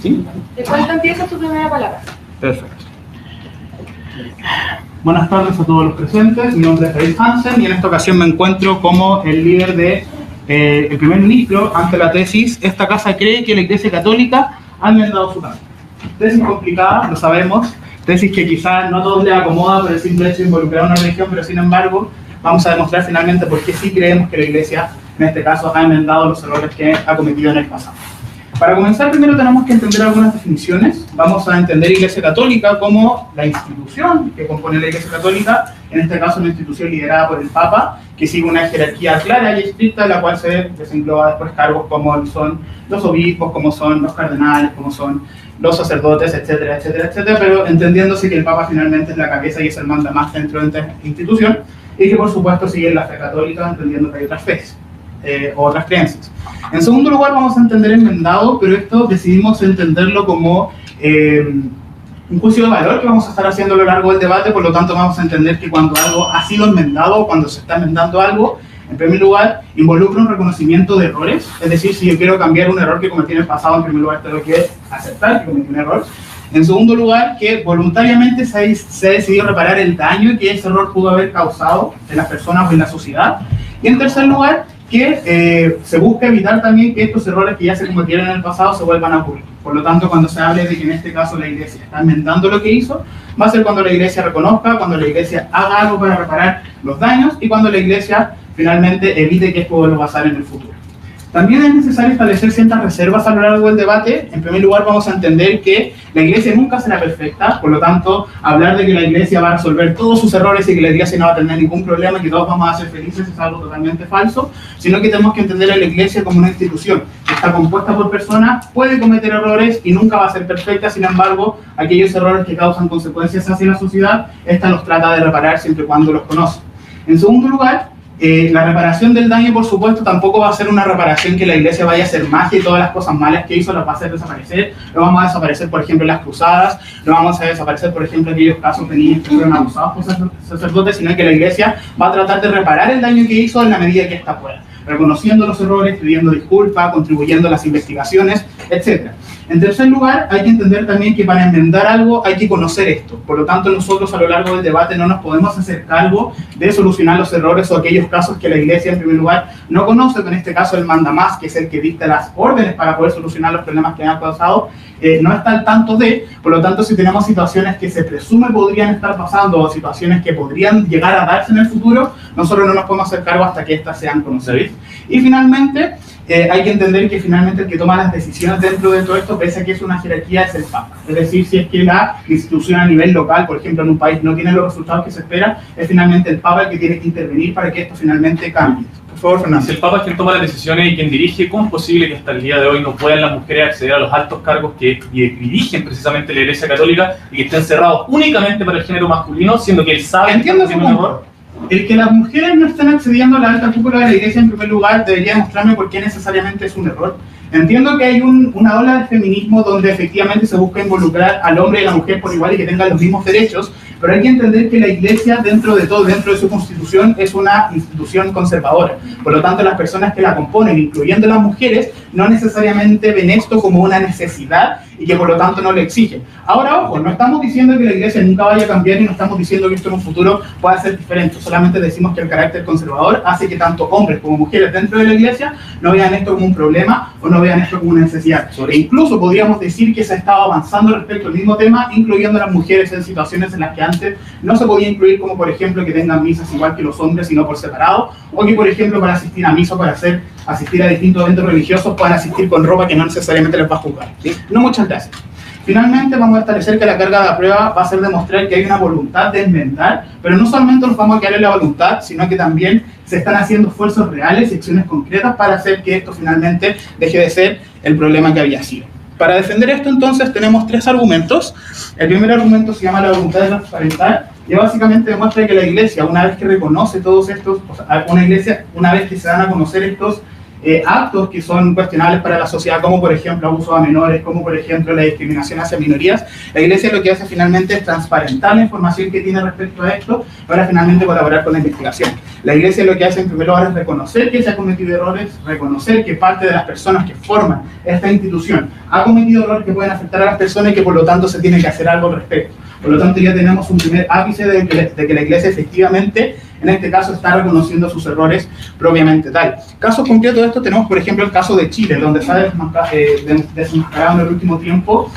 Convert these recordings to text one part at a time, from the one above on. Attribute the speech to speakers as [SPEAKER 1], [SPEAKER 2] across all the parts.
[SPEAKER 1] ¿Sí?
[SPEAKER 2] ¿De cuánto empieza tu primera palabra?
[SPEAKER 1] Perfecto. Buenas tardes a todos los presentes. Mi nombre es David Hansen y en esta ocasión me encuentro como el líder de el primer ministro ante la tesis "Esta casa cree que la Iglesia Católica ha enmendado su casa". Tesis complicada, lo sabemos. Tesis que quizás no a todos les acomoda por el simple hecho de involucrar a una religión, pero sin embargo vamos a demostrar finalmente por qué sí creemos que la Iglesia, en este caso, ha enmendado los errores que ha cometido en el pasado. Para comenzar, primero tenemos que entender algunas definiciones. Vamos a entender Iglesia Católica como la institución que compone la Iglesia Católica, en este caso una institución liderada por el Papa, que sigue una jerarquía clara y estricta, en la cual se desengloba después cargos como son los obispos, como son los cardenales, como son los sacerdotes, etcétera, etcétera, etcétera, pero entendiéndose que el Papa finalmente es la cabeza y es el mandamás dentro de esta institución, y que por supuesto sigue la fe católica, entendiendo que hay otras fees o otras creencias. En segundo lugar vamos a entender enmendado, pero esto decidimos entenderlo como un juicio de valor que vamos a estar haciendo a lo largo del debate. Por lo tanto vamos a entender que cuando algo ha sido enmendado, cuando se está enmendando algo, en primer lugar involucra un reconocimiento de errores, es decir, si yo quiero cambiar un error que cometí en el pasado, en primer lugar tengo que aceptar que cometí un error. En segundo lugar, que voluntariamente se ha decidido reparar el daño que ese error pudo haber causado en las personas o en la sociedad. Y en tercer lugar, que se busca evitar también que estos errores que ya se cometieron en el pasado se vuelvan a ocurrir. Por lo tanto, cuando se hable de que en este caso la Iglesia está enmendando lo que hizo, va a ser cuando la Iglesia reconozca, cuando la Iglesia haga algo para reparar los daños y cuando la Iglesia finalmente evite que esto vuelva a pasar en el futuro. También es necesario establecer ciertas reservas a lo largo del debate. En primer lugar, vamos a entender que la Iglesia nunca será perfecta, por lo tanto, hablar de que la Iglesia va a resolver todos sus errores y que la Iglesia no va a tener ningún problema y que todos vamos a ser felices es algo totalmente falso, sino que tenemos que entender a la Iglesia como una institución que está compuesta por personas, puede cometer errores y nunca va a ser perfecta. Sin embargo, aquellos errores que causan consecuencias hacia la sociedad, esta los trata de reparar siempre y cuando los conoce. En segundo lugar, la reparación del daño, por supuesto, tampoco va a ser una reparación que la Iglesia vaya a hacer magia y todas las cosas malas que hizo las va a hacer desaparecer. No vamos a desaparecer, por ejemplo, las cruzadas, no vamos a desaparecer, por ejemplo, aquellos casos de niños que fueron abusados por sacerdotes, sino que la Iglesia va a tratar de reparar el daño que hizo en la medida que ésta pueda, reconociendo los errores, pidiendo disculpas, contribuyendo a las investigaciones, etc. En tercer lugar, hay que entender también que para enmendar algo hay que conocer esto. Por lo tanto, nosotros a lo largo del debate no nos podemos hacer cargo de solucionar los errores o aquellos casos que la Iglesia en primer lugar no conoce, que en este caso el mandamás, que es el que dicta las órdenes para poder solucionar los problemas que han causado, no está al tanto de. Por lo tanto, si tenemos situaciones que se presume podrían estar pasando o situaciones que podrían llegar a darse en el futuro, nosotros no nos podemos hacer cargo hasta que éstas sean conocidas. Y finalmente, hay que entender que finalmente el que toma las decisiones dentro de todo esto, pese a que es una jerarquía, es el Papa. Es decir, si es que la institución a nivel local, por ejemplo, en un país no tiene los resultados que se espera, es finalmente el Papa el que tiene que intervenir para que esto finalmente cambie. Por favor, Fernando.
[SPEAKER 3] Si el Papa es quien toma las decisiones y quien dirige, ¿cómo es posible que hasta el día de hoy no puedan las mujeres acceder a los altos cargos que dirigen precisamente la Iglesia Católica y que estén cerrados únicamente para el género masculino, siendo que él sabe que
[SPEAKER 1] entiendo su punto. El que las mujeres no estén accediendo a la alta cúpula de la Iglesia, en primer lugar, debería demostrarme por qué necesariamente es un error. Entiendo que hay una ola de feminismo donde efectivamente se busca involucrar al hombre y a la mujer por igual y que tengan los mismos derechos, pero hay que entender que la Iglesia, dentro de todo, dentro de su constitución, es una institución conservadora. Por lo tanto, las personas que la componen, incluyendo las mujeres, no necesariamente ven esto como una necesidad y que por lo tanto no lo exigen. Ahora, ojo, no estamos diciendo que la Iglesia nunca vaya a cambiar y no estamos diciendo que esto en un futuro pueda ser diferente. Solamente decimos que el carácter conservador hace que tanto hombres como mujeres dentro de la Iglesia no vean esto como un problema o no vean esto como una necesidad. E incluso podríamos decir que se ha estado avanzando respecto al mismo tema, incluyendo a las mujeres en situaciones en las que antes no se podía incluir, como por ejemplo que tengan misas igual que los hombres, sino por separado, o que por ejemplo para asistir a misa, para asistir a distintos eventos religiosos, puedan asistir con ropa que no necesariamente les va a juzgar. ¿Sí? No, muchas gracias. Finalmente vamos a establecer que la carga de la prueba va a ser demostrar que hay una voluntad de enmendar, pero no solamente nos vamos a quedar en la voluntad, sino que también se están haciendo esfuerzos reales y acciones concretas para hacer que esto finalmente deje de ser el problema que había sido. Para defender esto, entonces, tenemos tres argumentos. El primer argumento se llama la voluntad de transparentar, y básicamente demuestra que la Iglesia, una vez que reconoce todos estos, una Iglesia, una vez que se dan a conocer estos actos que son cuestionables para la sociedad, como por ejemplo abuso a menores, como por ejemplo la discriminación hacia minorías, la Iglesia lo que hace finalmente es transparentar la información que tiene respecto a esto para finalmente colaborar con la investigación. La Iglesia lo que hace en primer lugar es reconocer que se ha cometido errores, reconocer que parte de las personas que forman esta institución ha cometido errores que pueden afectar a las personas y que por lo tanto se tiene que hacer algo al respecto. Por lo tanto ya tenemos un primer ápice de que la Iglesia efectivamente en este caso está reconociendo sus errores propiamente tal. Casos concretos de esto tenemos, por ejemplo, el caso de Chile, donde se ha desenmascarado en el último tiempo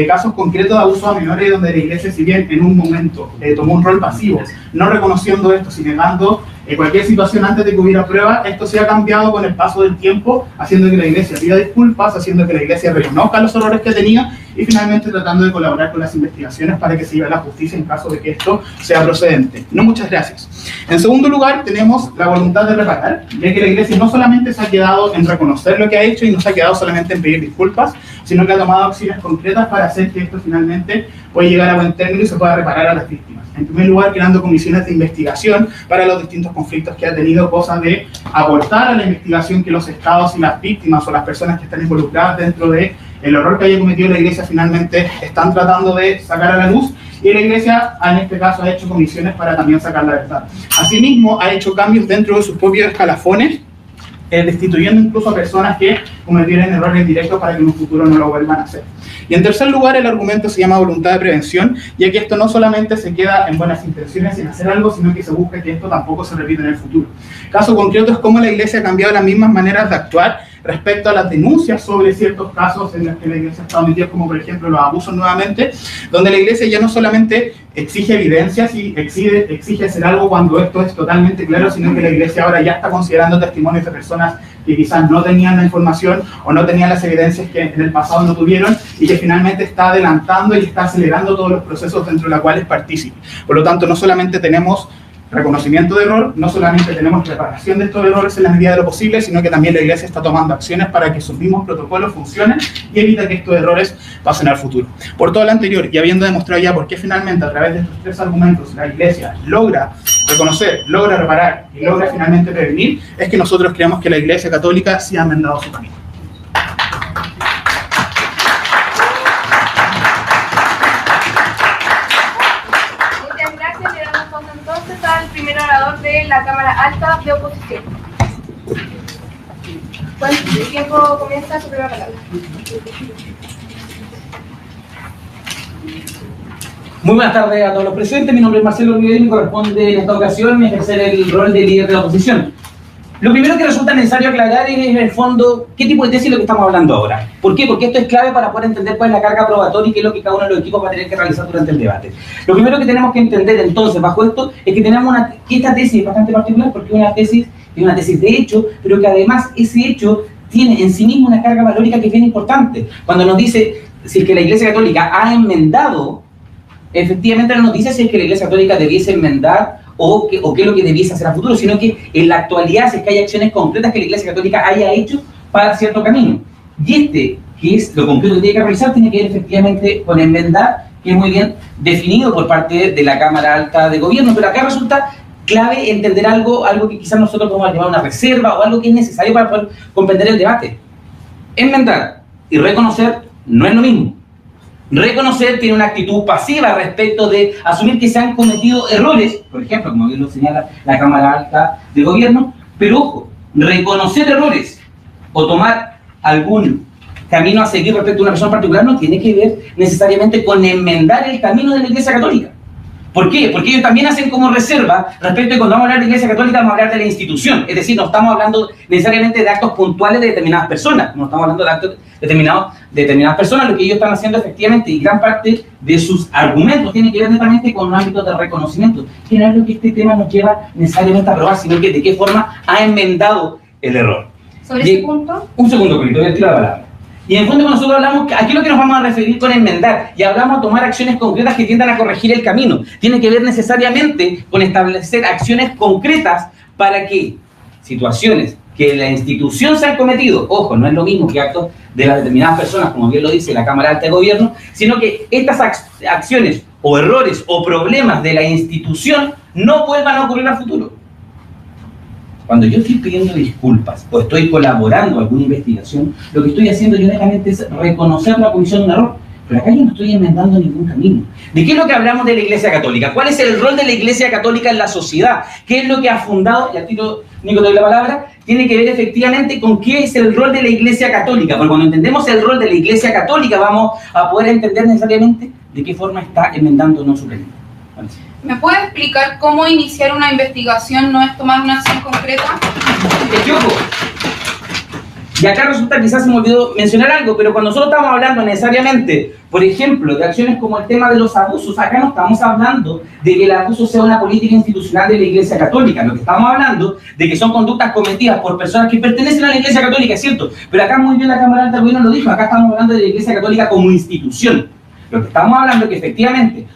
[SPEAKER 1] casos concretos de abuso a menores, donde la Iglesia, si bien en un momento tomó un rol pasivo, no reconociendo esto, sino negando cualquier situación antes de que hubiera prueba, esto se ha cambiado con el paso del tiempo, haciendo que la Iglesia pida disculpas, haciendo que la Iglesia reconozca los errores que tenía y finalmente tratando de colaborar con las investigaciones para que se lleve a la justicia en caso de que esto sea procedente. No, muchas gracias. En segundo lugar, tenemos la voluntad de reparar, ya que la Iglesia no solamente se ha quedado en reconocer lo que ha hecho y no se ha quedado solamente en pedir disculpas, sino que ha tomado acciones concretas para hacer que esto finalmente pueda llegar a buen término y se pueda reparar a las víctimas. En primer lugar, creando comisiones de investigación para los distintos conflictos que ha tenido, cosa de aportar a la investigación que los estados y las víctimas o las personas que están involucradas dentro de el horror que haya cometido la Iglesia finalmente están tratando de sacar a la luz, y la Iglesia en este caso ha hecho comisiones para también sacar la verdad. Asimismo, ha hecho cambios dentro de sus propios escalafones, destituyendo incluso a personas que cometieron errores directos para que en un futuro no lo vuelvan a hacer. Y en tercer lugar, el argumento se llama voluntad de prevención, ya que esto no solamente se queda en buenas intenciones en hacer algo, sino que se busca que esto tampoco se repita en el futuro. Caso concreto es cómo la Iglesia ha cambiado las mismas maneras de actuar respecto a las denuncias sobre ciertos casos en los que la Iglesia ha estado metida, como por ejemplo los abusos nuevamente, donde la Iglesia ya no solamente exige evidencias y exige hacer algo cuando esto es totalmente claro, sino que la Iglesia ahora ya está considerando testimonios de personas que quizás no tenían la información o no tenían las evidencias que en el pasado no tuvieron y que finalmente está adelantando y está acelerando todos los procesos dentro de los cuales participa. Por lo tanto, no solamente tenemos reconocimiento de error, no solamente tenemos reparación de estos errores en la medida de lo posible, sino que también la Iglesia está tomando acciones para que sus mismos protocolos funcionen y evita que estos errores pasen al futuro. Por todo lo anterior, y habiendo demostrado ya por qué finalmente a través de estos tres argumentos la Iglesia logra reconocer, logra reparar y logra finalmente prevenir, es que nosotros creemos que la Iglesia Católica sí ha enmendado su camino.
[SPEAKER 2] Al primer orador de la Cámara Alta de Oposición. ¿Cuánto tiempo comienza su primera palabra?
[SPEAKER 4] Muy buenas tardes a todos los presentes. Mi nombre es Marcelo Rivera y me corresponde en esta ocasión ejercer el rol de líder de la oposición. Lo primero que resulta necesario aclarar es, en el fondo, qué tipo de tesis es lo que estamos hablando ahora. ¿Por qué? Porque esto es clave para poder entender cuál es la carga probatoria y qué es lo que cada uno de los equipos va a tener que realizar durante el debate. Lo primero que tenemos que entender, entonces, bajo esto, es que tenemos que esta tesis es bastante particular porque es una tesis de hecho, pero que además ese hecho tiene en sí mismo una carga valórica que es bien importante. Cuando nos dice si es que la Iglesia Católica ha enmendado, efectivamente no nos dice si es que la Iglesia Católica debiese enmendar o qué es lo que debiese hacer a futuro, sino que en la actualidad si es que hay acciones concretas que la Iglesia Católica haya hecho para cierto camino. Y que es lo concreto que tiene que realizar, tiene que ver efectivamente con enmendar, que es muy bien definido por parte de la Cámara Alta de Gobierno, pero acá resulta clave entender algo que quizás nosotros podemos llamar una reserva o algo que es necesario para poder comprender el debate. Enmendar y reconocer no es lo mismo. Reconocer tiene una actitud pasiva respecto de asumir que se han cometido errores, por ejemplo, como bien lo señala la Cámara Alta de Gobierno, pero ojo, reconocer errores o tomar algún camino a seguir respecto a una persona particular no tiene que ver necesariamente con enmendar el camino de la Iglesia Católica. ¿Por qué? Porque ellos también hacen como reserva respecto de cuando vamos a hablar de Iglesia Católica, vamos a hablar de la institución. Es decir, no estamos hablando necesariamente de actos puntuales de determinadas personas, no estamos hablando de actos determinados de determinadas personas. Lo que ellos están haciendo efectivamente, y gran parte de sus argumentos tiene que ver netamente con un ámbito de reconocimiento, que no es lo que este tema nos lleva necesariamente a probar, sino que de qué forma ha enmendado el error.
[SPEAKER 2] ¿Sobre ese punto?
[SPEAKER 4] Un segundo, que voy a tirar la palabra. Y en el fondo, cuando nosotros hablamos, aquí lo que nos vamos a referir con enmendar, y hablamos de tomar acciones concretas que tiendan a corregir el camino, tiene que ver necesariamente con establecer acciones concretas para que situaciones que la institución se han cometido, ojo, no es lo mismo que actos de las determinadas personas, como bien lo dice la Cámara Alta de Gobierno, sino que estas acciones o errores o problemas de la institución no vuelvan a ocurrir al futuro. Cuando yo estoy pidiendo disculpas o estoy colaborando en alguna investigación, lo que estoy haciendo yo únicamente es reconocer la comisión de un error. Pero acá yo no estoy enmendando ningún camino. ¿De qué es lo que hablamos de la Iglesia Católica? ¿Cuál es el rol de la Iglesia Católica en la sociedad? ¿Qué es lo que ha fundado? Y al tiro, Nico, te doy la palabra. Tiene que ver efectivamente con qué es el rol de la Iglesia Católica. Porque cuando entendemos el rol de la Iglesia Católica, vamos a poder entender necesariamente de qué forma está enmendando o no su camino. Vale.
[SPEAKER 2] ¿Me puede explicar cómo iniciar una investigación no es tomar una acción concreta?
[SPEAKER 4] Ojo. Y acá resulta, quizás se me olvidó mencionar algo, pero cuando nosotros estamos hablando necesariamente, por ejemplo, de acciones como el tema de los abusos, acá no estamos hablando de que el abuso sea una política institucional de la Iglesia Católica. Lo que estamos hablando de que son conductas cometidas por personas que pertenecen a la Iglesia Católica, es cierto. Pero acá muy bien la Cámara Alta del Gobierno lo dijo, acá estamos hablando de la Iglesia Católica como institución. Lo que estamos hablando es que efectivamente,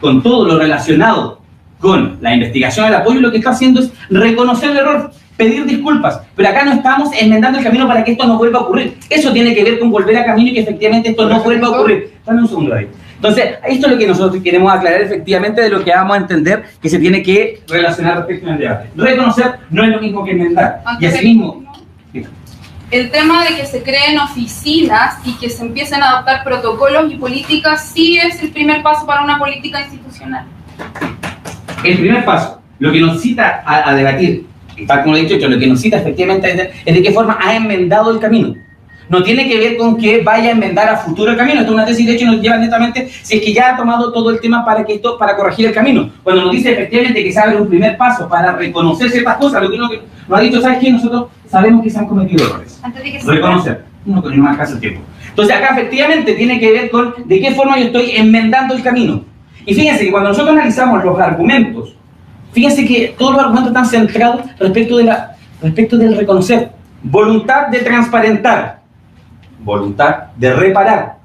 [SPEAKER 4] con todo lo relacionado con la investigación del apoyo, lo que está haciendo es reconocer el error, pedir disculpas, pero acá no estamos enmendando el camino para que esto no vuelva a ocurrir. Eso tiene que ver con volver a camino y que efectivamente esto no vuelva a ocurrir. Dame un segundo ahí. Entonces, esto es lo que nosotros queremos aclarar efectivamente de lo que vamos a entender que se tiene que relacionar respecto al debate. Reconocer no es lo mismo que enmendar. Y así mismo...
[SPEAKER 2] El tema de que se creen oficinas y que se empiecen a adoptar protocolos y políticas sí es el primer paso para una política institucional.
[SPEAKER 4] El primer paso, lo que nos cita a debatir, y tal como lo he dicho, lo que nos cita efectivamente es de qué forma ha enmendado el camino. No tiene que ver con que vaya a enmendar a futuro el camino. Esto es una tesis, de hecho, nos lleva netamente si es que ya ha tomado todo el tema para corregir el camino. Cuando nos dice efectivamente que se abre un primer paso para reconocer ciertas cosas, lo que uno nos ha dicho, ¿sabes qué? Nosotros sabemos que se han cometido errores.
[SPEAKER 2] Antes de que
[SPEAKER 4] Reconocer. No con más caso el tiempo. Entonces acá efectivamente tiene que ver con de qué forma yo estoy enmendando el camino. Y fíjense que cuando nosotros analizamos los argumentos, fíjense que todos los argumentos están centrados respecto del reconocer. Voluntad de transparentar. Voluntad de reparar,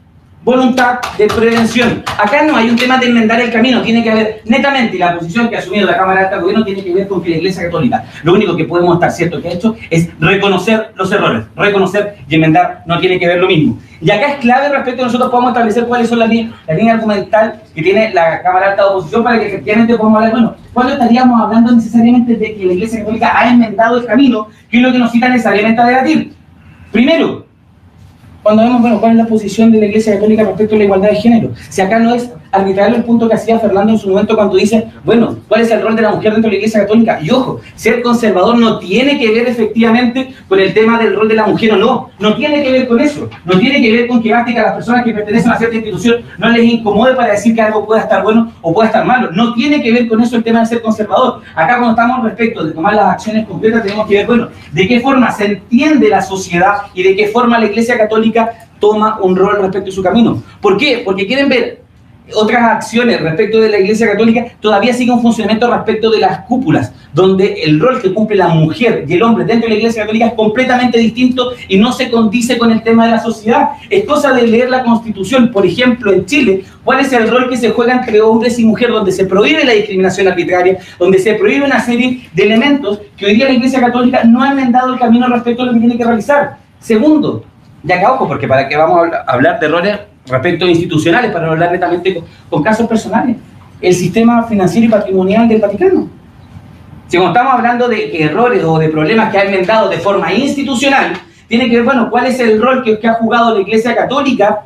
[SPEAKER 4] voluntad de prevención. Acá no hay un tema de enmendar el camino, tiene que haber netamente, y la posición que ha asumido la Cámara Alta del Gobierno tiene que ver con que la Iglesia Católica, lo único que podemos estar cierto que ha hecho es reconocer los errores. Reconocer y enmendar no tiene que ver lo mismo. Y acá es clave respecto a nosotros podamos establecer cuáles son las líneas argumental que tiene la Cámara Alta de Oposición para que efectivamente podamos hablar, bueno, ¿cuándo estaríamos hablando necesariamente de que la Iglesia Católica ha enmendado el camino? ¿Qué es lo que nos cita necesariamente a debatir? Primero, cuando vemos, bueno, cuál es la posición de la Iglesia Católica respecto a la igualdad de género. Si acá no es arbitrario el punto que hacía Fernando en su momento cuando dice, bueno, ¿cuál es el rol de la mujer dentro de la Iglesia Católica? Y ojo, ser conservador no tiene que ver efectivamente con el tema del rol de la mujer o no. No tiene que ver con eso. No tiene que ver con que basta que a las personas que pertenecen a cierta institución no les incomode para decir que algo pueda estar bueno o pueda estar malo. No tiene que ver con eso el tema de ser conservador. Acá cuando estamos respecto de tomar las acciones concretas tenemos que ver, bueno, de qué forma se entiende la sociedad y de qué forma la Iglesia Católica toma un rol respecto a su camino. ¿Por qué? Porque quieren ver otras acciones respecto de la Iglesia Católica, todavía sigue un funcionamiento respecto de las cúpulas, donde el rol que cumple la mujer y el hombre dentro de la Iglesia Católica es completamente distinto y no se condice con el tema de la sociedad. Es cosa de leer la Constitución, por ejemplo, en Chile, cuál es el rol que se juega entre hombres y mujeres, donde se prohíbe la discriminación arbitraria, donde se prohíbe una serie de elementos que hoy día la Iglesia Católica no ha enmendado el camino respecto a lo que tiene que realizar. Segundo, y acá ojo, porque para qué vamos a hablar de errores respecto a institucionales, para no hablar netamente con casos personales, el sistema financiero y patrimonial del Vaticano. Si cuando estamos hablando de errores o de problemas que ha enmendado de forma institucional, tiene que ver, bueno, cuál es el rol que ha jugado la Iglesia Católica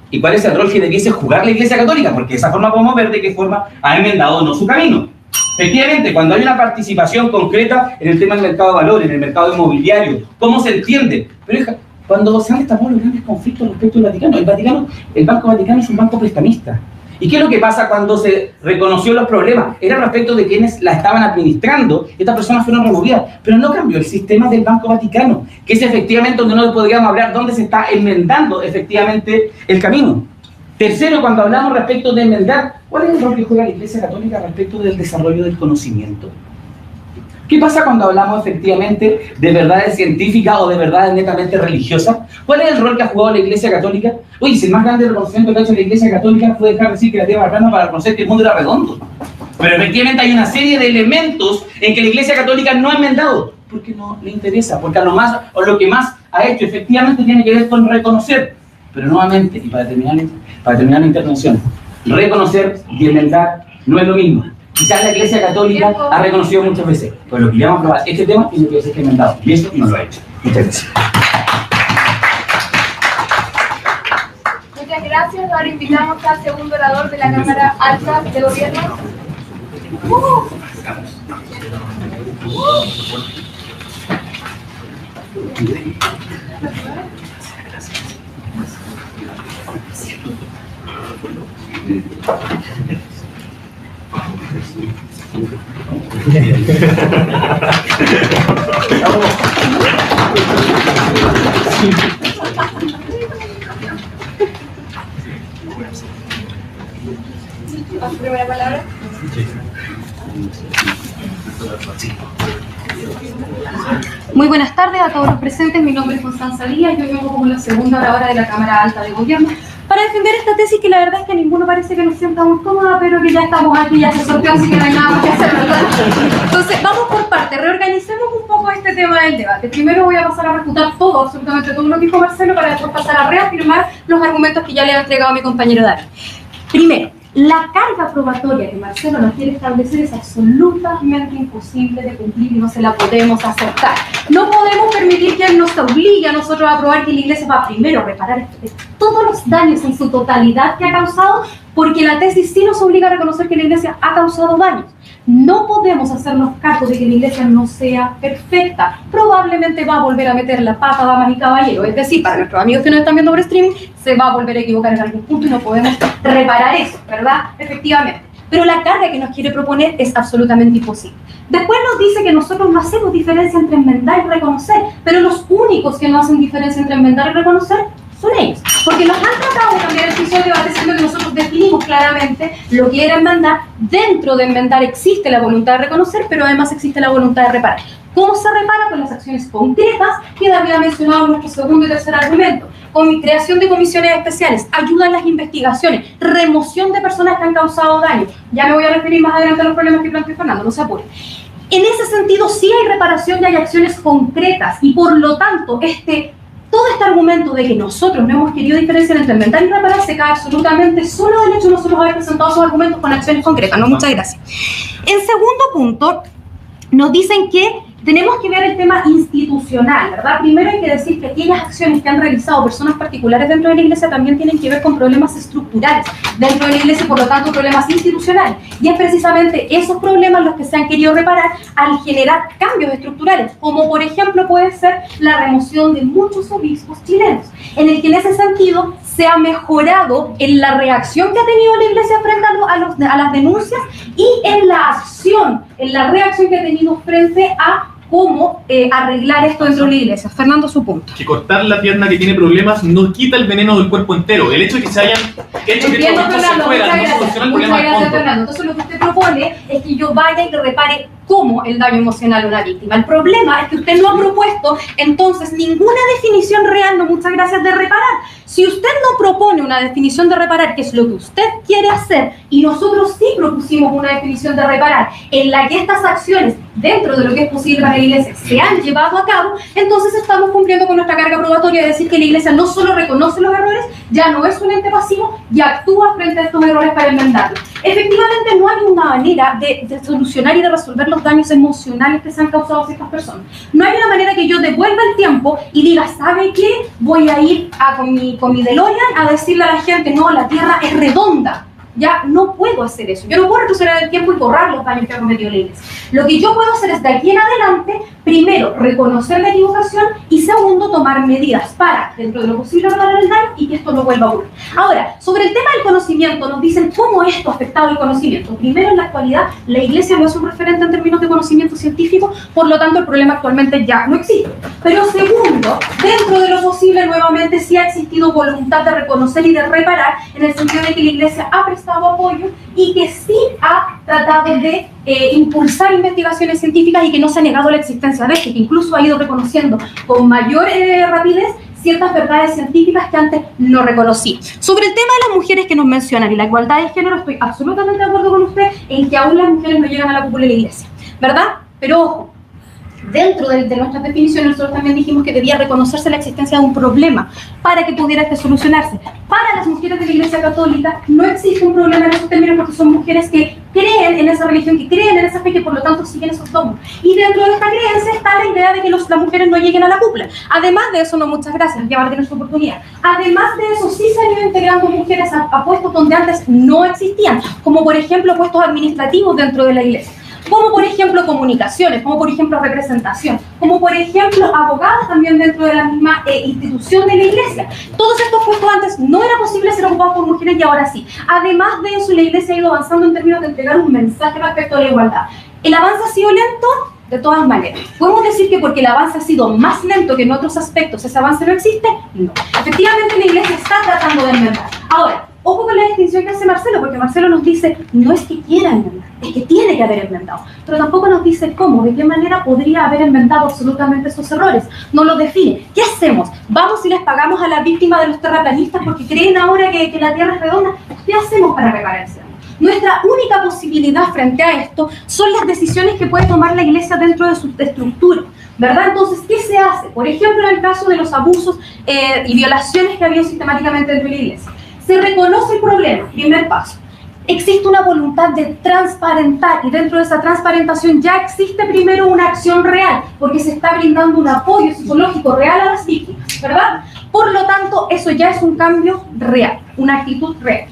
[SPEAKER 4] y cuál es el rol que debiese jugar la Iglesia Católica, porque de esa forma podemos ver de qué forma ha enmendado o no su camino. Efectivamente, cuando hay una participación concreta en el tema del mercado de valores, en el mercado inmobiliario, ¿cómo se entiende? Pero cuando se han destapado los grandes conflictos respecto al Vaticano, el Banco Vaticano es un banco prestamista. ¿Y qué es lo que pasa cuando se reconoció los problemas? Era respecto de quienes la estaban administrando, estas personas fueron removidas, pero no cambió el sistema del Banco Vaticano, que es efectivamente donde no podríamos hablar, donde se está enmendando efectivamente el camino. Tercero, cuando hablamos respecto de enmendar, ¿cuál es el rol que juega la Iglesia Católica respecto del desarrollo del conocimiento? ¿Qué pasa cuando hablamos efectivamente de verdades científicas o de verdades netamente religiosas? ¿Cuál es el rol que ha jugado la Iglesia Católica? Oye, si el más grande reconocimiento que ha hecho la Iglesia Católica fue dejar de decir que la Tierra era plana para reconocer que el mundo era redondo. Pero efectivamente hay una serie de elementos en que la Iglesia Católica no ha enmendado, porque no le interesa, porque lo que más ha hecho efectivamente tiene que ver con reconocer. Pero nuevamente, y para terminar la intervención, reconocer y enmendar no es lo mismo. Quizás la Iglesia Católica ha reconocido muchas veces, pero lo que vamos a aprobar este tema tiene que ser enmendado, y eso no lo ha hecho. Muchas gracias.
[SPEAKER 2] Muchas gracias. Ahora invitamos al segundo orador de la Cámara Alta de Gobierno. ¿A su primera palabra? Muy buenas tardes a todos los presentes. Mi nombre es Constanza Díaz. Yo vengo como la segunda oradora de la Cámara Alta de Gobierno para defender esta tesis que la verdad es que a ninguno parece que nos sienta muy cómoda, pero que ya estamos aquí, ya se sorteó, así que no hay nada más que hacer, ¿verdad? Entonces, vamos por partes. Reorganicemos un poco este tema del debate. Primero voy a pasar a refutar todo, absolutamente todo lo que dijo Marcelo, para después pasar a reafirmar los argumentos que ya le ha entregado mi compañero David. Primero, la carga probatoria que Marcelo nos quiere establecer es absolutamente imposible de cumplir y no se la podemos aceptar. No podemos permitir que él nos obligue a nosotros a probar que la Iglesia va primero a reparar todos los daños en su totalidad que ha causado, porque la tesis sí nos obliga a reconocer que la Iglesia ha causado daños. No podemos hacernos cargo de que la Iglesia no sea perfecta. Probablemente va a volver a meter la pata, damas y caballeros. Es decir, para nuestros amigos que nos están viendo por streaming, se va a volver a equivocar en algún punto y no podemos reparar eso, ¿verdad? Efectivamente. Pero la carga que nos quiere proponer es absolutamente imposible. Después nos dice que nosotros no hacemos diferencia entre enmendar y reconocer, pero los únicos que no hacen diferencia entre enmendar y reconocer son ellos, porque nos han tratado de cambiar el piso de debate diciendo que nosotros definimos claramente lo que era enmendar. Dentro de enmendar existe la voluntad de reconocer, pero además existe la voluntad de reparar. ¿Cómo se repara? Con las acciones concretas que David ha mencionado en nuestro segundo y tercer argumento. Con creación de comisiones especiales, ayuda en las investigaciones, remoción de personas que han causado daño. Ya me voy a referir más adelante a los problemas que planteó Fernando, no se apure. En ese sentido sí hay reparación y hay acciones concretas, y por lo tanto todo este argumento de que nosotros no hemos querido diferenciar entre enmendar y reparar se cae absolutamente solo del hecho de nosotros haber presentado esos argumentos con acciones concretas. No, muchas gracias. En segundo punto, nos dicen que tenemos que ver el tema institucional, ¿verdad? Primero hay que decir que aquellas acciones que han realizado personas particulares dentro de la Iglesia también tienen que ver con problemas estructurales dentro de la Iglesia y por lo tanto problemas institucionales. Y es precisamente esos problemas los que se han querido reparar al generar cambios estructurales, como por ejemplo puede ser la remoción de muchos obispos chilenos, en el que en ese sentido se ha mejorado en la reacción que ha tenido la Iglesia frente a las denuncias y en la acción, en la reacción que ha tenido frente a cómo arreglar esto dentro de la Iglesia. Fernando, su punto.
[SPEAKER 3] Que cortar la pierna que tiene problemas no quita el veneno del cuerpo entero. El hecho de que se hayan hecho que estos objetos se fueran no soluciona el problema de fondo.
[SPEAKER 2] Fernando. Entonces lo que usted propone es que yo vaya y repare cómo el daño emocional a una víctima. El problema es que usted no ha propuesto entonces ninguna definición real, no, muchas gracias, de reparar. Si usted no propone una definición de reparar, que es lo que usted quiere hacer, y nosotros sí propusimos una definición de reparar, en la que estas acciones, dentro de lo que es posible para la Iglesia, se han llevado a cabo, entonces estamos cumpliendo con nuestra carga probatoria de decir que la Iglesia no solo reconoce los errores, ya no es un ente pasivo y actúa frente a estos errores para enmendarlos. Efectivamente, no hay una manera de solucionar y de resolver los daños emocionales que se han causado a ciertas personas. No hay una manera que yo devuelva el tiempo y diga, ¿sabe qué? Voy a ir con mi DeLorean a decirle a la gente, no, la Tierra es redonda. Ya no puedo hacer eso. Yo no puedo retroceder el tiempo y borrar los daños que ha cometido la Iglesia. Lo que yo puedo hacer es, de aquí en adelante, primero, reconocer la equivocación y segundo, tomar medidas para, dentro de lo posible, reparar el daño y que esto no vuelva a ocurrir. Ahora, sobre el tema del conocimiento, nos dicen cómo esto ha afectado el conocimiento. Primero, en la actualidad, la Iglesia no es un referente en términos de conocimiento científico, por lo tanto, el problema actualmente ya no existe. Pero segundo, dentro de lo posible, nuevamente, sí ha existido voluntad de reconocer y de reparar, en el sentido de que la Iglesia ha prestado apoyo y que sí ha tratado de impulsar investigaciones científicas y que no se ha negado la existencia de esto, que incluso ha ido reconociendo con mayor rapidez ciertas verdades científicas que antes no reconocía. Sobre el tema de las mujeres que nos mencionan y la igualdad de género, estoy absolutamente de acuerdo con usted en que aún las mujeres no llegan a la cúpula de la Iglesia, ¿verdad? Pero ojo, Dentro de nuestras definiciones, nosotros también dijimos que debía reconocerse la existencia de un problema para que pudiera solucionarse. Para las mujeres de la Iglesia Católica no existe un problema en esos términos porque son mujeres que creen en esa religión, que creen en esa fe, que por lo tanto siguen esos dogmas. Y dentro de esta creencia está la idea de que las mujeres no lleguen a la cúpula. Además de eso, no, muchas gracias, ya va a tener su oportunidad. Además de eso, sí se han ido integrando mujeres a puestos donde antes no existían, como por ejemplo puestos administrativos dentro de la Iglesia, como por ejemplo comunicaciones, como por ejemplo representación, como por ejemplo abogadas también dentro de la misma institución de la Iglesia. Todos estos puestos antes no era posible ser ocupados por mujeres y ahora sí. Además de eso, la Iglesia ha ido avanzando en términos de entregar un mensaje respecto a la igualdad. ¿El avance ha sido lento? De todas maneras. ¿Podemos decir que porque el avance ha sido más lento que en otros aspectos, ese avance no existe? No. Efectivamente, la Iglesia está tratando de enmendar. Ahora, ojo con la distinción que hace Marcelo, porque Marcelo nos dice, no es que quiera enmendar, es que tiene que haber enmendado. Pero tampoco nos dice cómo, de qué manera podría haber enmendado absolutamente esos errores. No lo define. ¿Qué hacemos? ¿Vamos y les pagamos a la víctima de los terraplanistas porque creen ahora que la Tierra es redonda? ¿Qué hacemos para repararse? Nuestra única posibilidad frente a esto son las decisiones que puede tomar la Iglesia dentro de su estructura, ¿verdad? Entonces, ¿qué se hace? Por ejemplo, en el caso de los abusos y violaciones que ha habido sistemáticamente dentro de la Iglesia. Se reconoce el problema, primer paso. Existe una voluntad de transparentar y dentro de esa transparentación ya existe primero una acción real, porque se está brindando un apoyo psicológico real a las víctimas, ¿verdad? Por lo tanto, eso ya es un cambio real, una actitud real.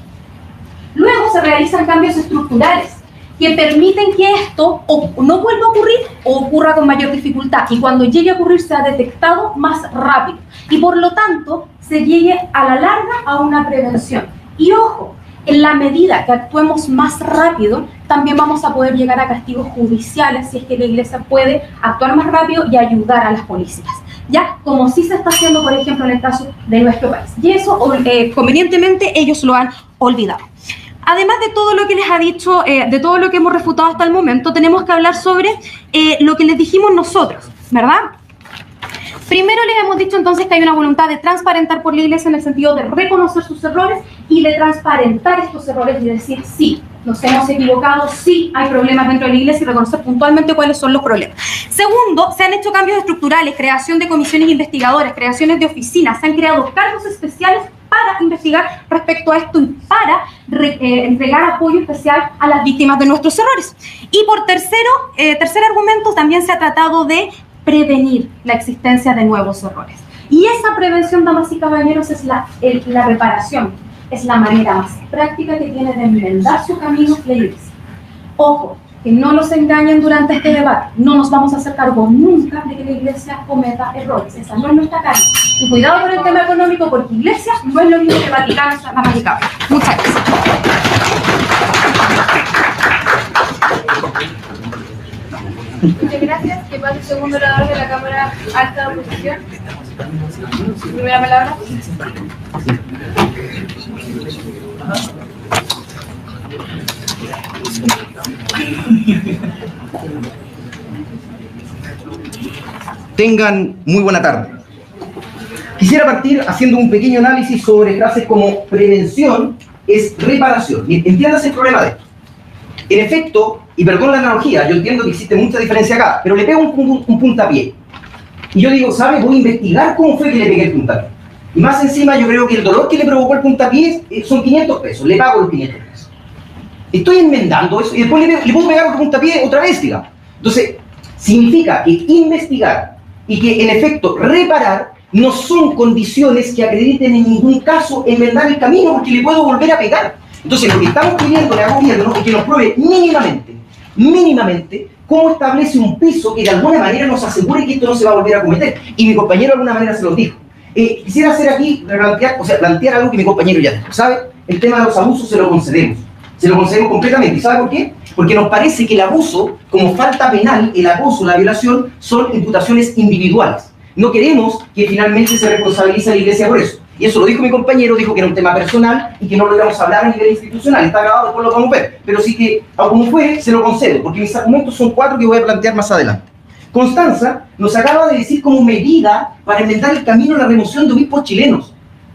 [SPEAKER 2] Luego se realizan cambios estructurales que permiten que esto o no vuelva a ocurrir o ocurra con mayor dificultad y cuando llegue a ocurrir sea detectado más rápido y por lo tanto se llegue a la larga a una prevención. Y ojo, en la medida que actuemos más rápido también vamos a poder llegar a castigos judiciales si es que la Iglesia puede actuar más rápido y ayudar a las policías. Ya, como sí se está haciendo, por ejemplo, en el caso de nuestro país. Y eso, convenientemente, ellos lo han olvidado. Además de todo lo que les ha dicho, de todo lo que hemos refutado hasta el momento, tenemos que hablar sobre lo que les dijimos nosotros, ¿verdad? Primero les hemos dicho entonces que hay una voluntad de transparentar por la Iglesia en el sentido de reconocer sus errores y de transparentar estos errores y decir sí, nos hemos equivocado, sí hay problemas dentro de la Iglesia y reconocer puntualmente cuáles son los problemas. Segundo, se han hecho cambios estructurales, creación de comisiones investigadoras, creaciones de oficinas, se han creado cargos especiales para investigar respecto a esto y para entregar apoyo especial a las víctimas de nuestros errores. Y por tercer argumento, también se ha tratado de prevenir la existencia de nuevos errores. Y esa prevención, damas y caballeros, es la reparación, es la manera más práctica que tiene de enmendar su camino la Iglesia. Ojo, que no los engañen durante este debate, no nos vamos a hacer cargo nunca de que la Iglesia cometa errores, esa no es nuestra carga. Y cuidado con el tema económico, porque Iglesia no es lo mismo que Vaticano, es la más radical. Muchas gracias.
[SPEAKER 5] Muchas gracias. Que pase el segundo orador de la Cámara Alta de Oposición. Primera palabra.
[SPEAKER 6] Tengan muy buena tarde. Quisiera partir haciendo un pequeño análisis sobre frases como prevención es reparación. Entiéndase el problema de esto. En efecto, y perdón la analogía, yo entiendo que existe mucha diferencia acá, pero le pego un puntapié. Y yo digo, ¿sabe? Voy a investigar cómo fue que le pegué el puntapié. Y más encima yo creo que el dolor que le provocó el puntapié son 500 pesos, le pago los 500 pesos. Estoy enmendando eso y después le puedo pegar otro puntapié otra vez, digamos. Entonces, significa que investigar y que en efecto reparar no son condiciones que acrediten en ningún caso enmendar el camino porque le puedo volver a pegar. Entonces lo que estamos pidiendo al gobierno es que nos pruebe mínimamente cómo establece un piso que de alguna manera nos asegure que esto no se va a volver a cometer. Y mi compañero de alguna manera se lo dijo. Quisiera hacer aquí, plantear algo que mi compañero ya dijo, ¿sabe? El tema de los abusos se lo concedemos completamente. ¿Y sabe por qué? Porque nos parece que el abuso, como falta penal, el acoso, la violación, son imputaciones individuales. No queremos que finalmente se responsabilice a la Iglesia por eso. Y eso lo dijo mi compañero, dijo que era un tema personal y que no lo íbamos a hablar a nivel institucional. Está grabado, después lo vamos a ver. Pero sí que, como fue, se lo concedo, porque mis argumentos son 4 que voy a plantear más adelante. Constanza nos acaba de decir como medida para enmendar el camino a la remoción de obispos chilenos.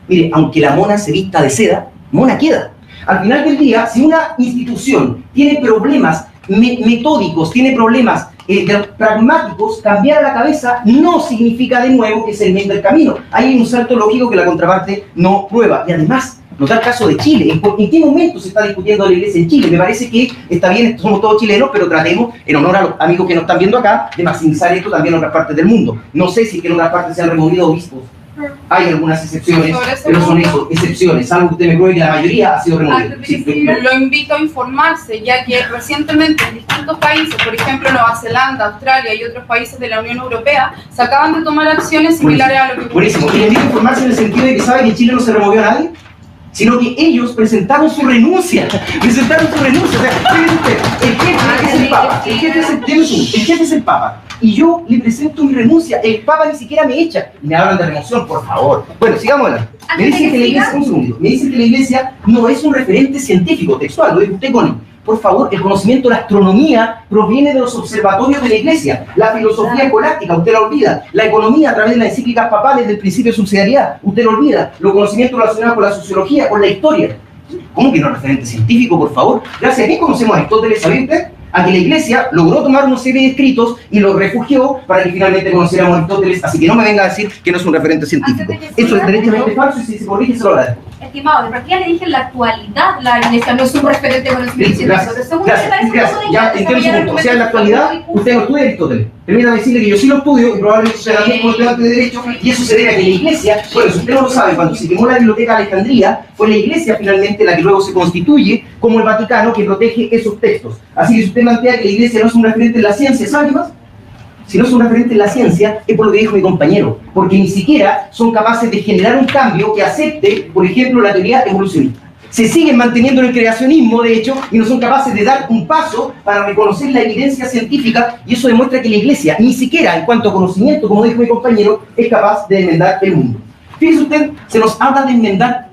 [SPEAKER 6] Mire, aunque la mona se vista de seda, mona queda. Al final del día, si una institución tiene problemas metódicos, tiene problemas de los pragmáticos, cambiar la cabeza no significa de nuevo que se enmienda el camino. Hay un salto lógico que la contraparte no prueba. Y además, notar el caso de Chile. ¿En qué momento se está discutiendo la iglesia en Chile? Me parece que está bien, somos todos chilenos, pero tratemos, en honor a los amigos que nos están viendo acá, de maximizar esto también en otras partes del mundo. No sé si es que en otras partes se han removido obispos. Hay algunas excepciones, pero son eso, excepciones. Algo que usted me pruebe que la mayoría ha sido removido.
[SPEAKER 5] Lo invito a informarse, ya que recientemente en distintos países, por ejemplo Nueva Zelanda, Australia y otros países de la Unión Europea, se acaban de tomar acciones similares a lo que...
[SPEAKER 6] Buenísimo. Y le invito a informarse en el sentido de que sabe que en Chile no se removió a nadie, sino que ellos presentaron su renuncia. Presentaron su renuncia. O sea, fíjese usted, el jefe es el Papa. El jefe es el Papa. Y yo le presento mi renuncia. El Papa ni siquiera me echa. Y me hablan de remoción, por favor. Bueno, sigamos adelante. Me dicen que la iglesia, un segundo, me dicen que la iglesia no es un referente científico, textual, lo dijo usted, Connie. Por favor, el conocimiento de la astronomía proviene de los observatorios de la iglesia. La filosofía escolástica, usted la olvida. La economía a través de las encíclicas papales del principio de subsidiariedad, usted lo olvida. Los conocimientos relacionados con la sociología, con la historia. ¿Cómo que no es referente científico, por favor? Gracias a qué conocemos a Aristóteles, ¿sabe usted? A que la iglesia logró tomar una serie de escritos y los refugió para que finalmente conociéramos a Aristóteles. Así que no me venga a decir que no es un referente científico. Eso es derechamente falso y si se corrige se lo agradezco.
[SPEAKER 2] Estimado, de partida le dije en la actualidad la iglesia no es un referente de conocimiento científico.
[SPEAKER 6] Gracias. Ya entiendo su punto. O sea, en la actualidad usted no estudia Aristóteles. Permítame decirle que yo sí lo estudio y probablemente sea también por estudiante de Derecho, y eso se debe a que la iglesia, bueno, si usted no lo sabe, cuando se quemó la biblioteca de Alejandría, fue la iglesia finalmente la que luego se constituye como el Vaticano que protege esos textos. Así que si usted plantea que la iglesia no es un referente en la ciencia, ¿sabe qué más? Si no es un referente en la ciencia, es por lo que dijo mi compañero, porque ni siquiera son capaces de generar un cambio que acepte, por ejemplo, la teoría evolucionista. Se siguen manteniendo en el creacionismo, de hecho, y no son capaces de dar un paso para reconocer la evidencia científica, y eso demuestra que la iglesia, ni siquiera en cuanto a conocimiento, como dijo mi compañero, es capaz de enmendar el mundo. Fíjese usted, se nos habla de enmendar.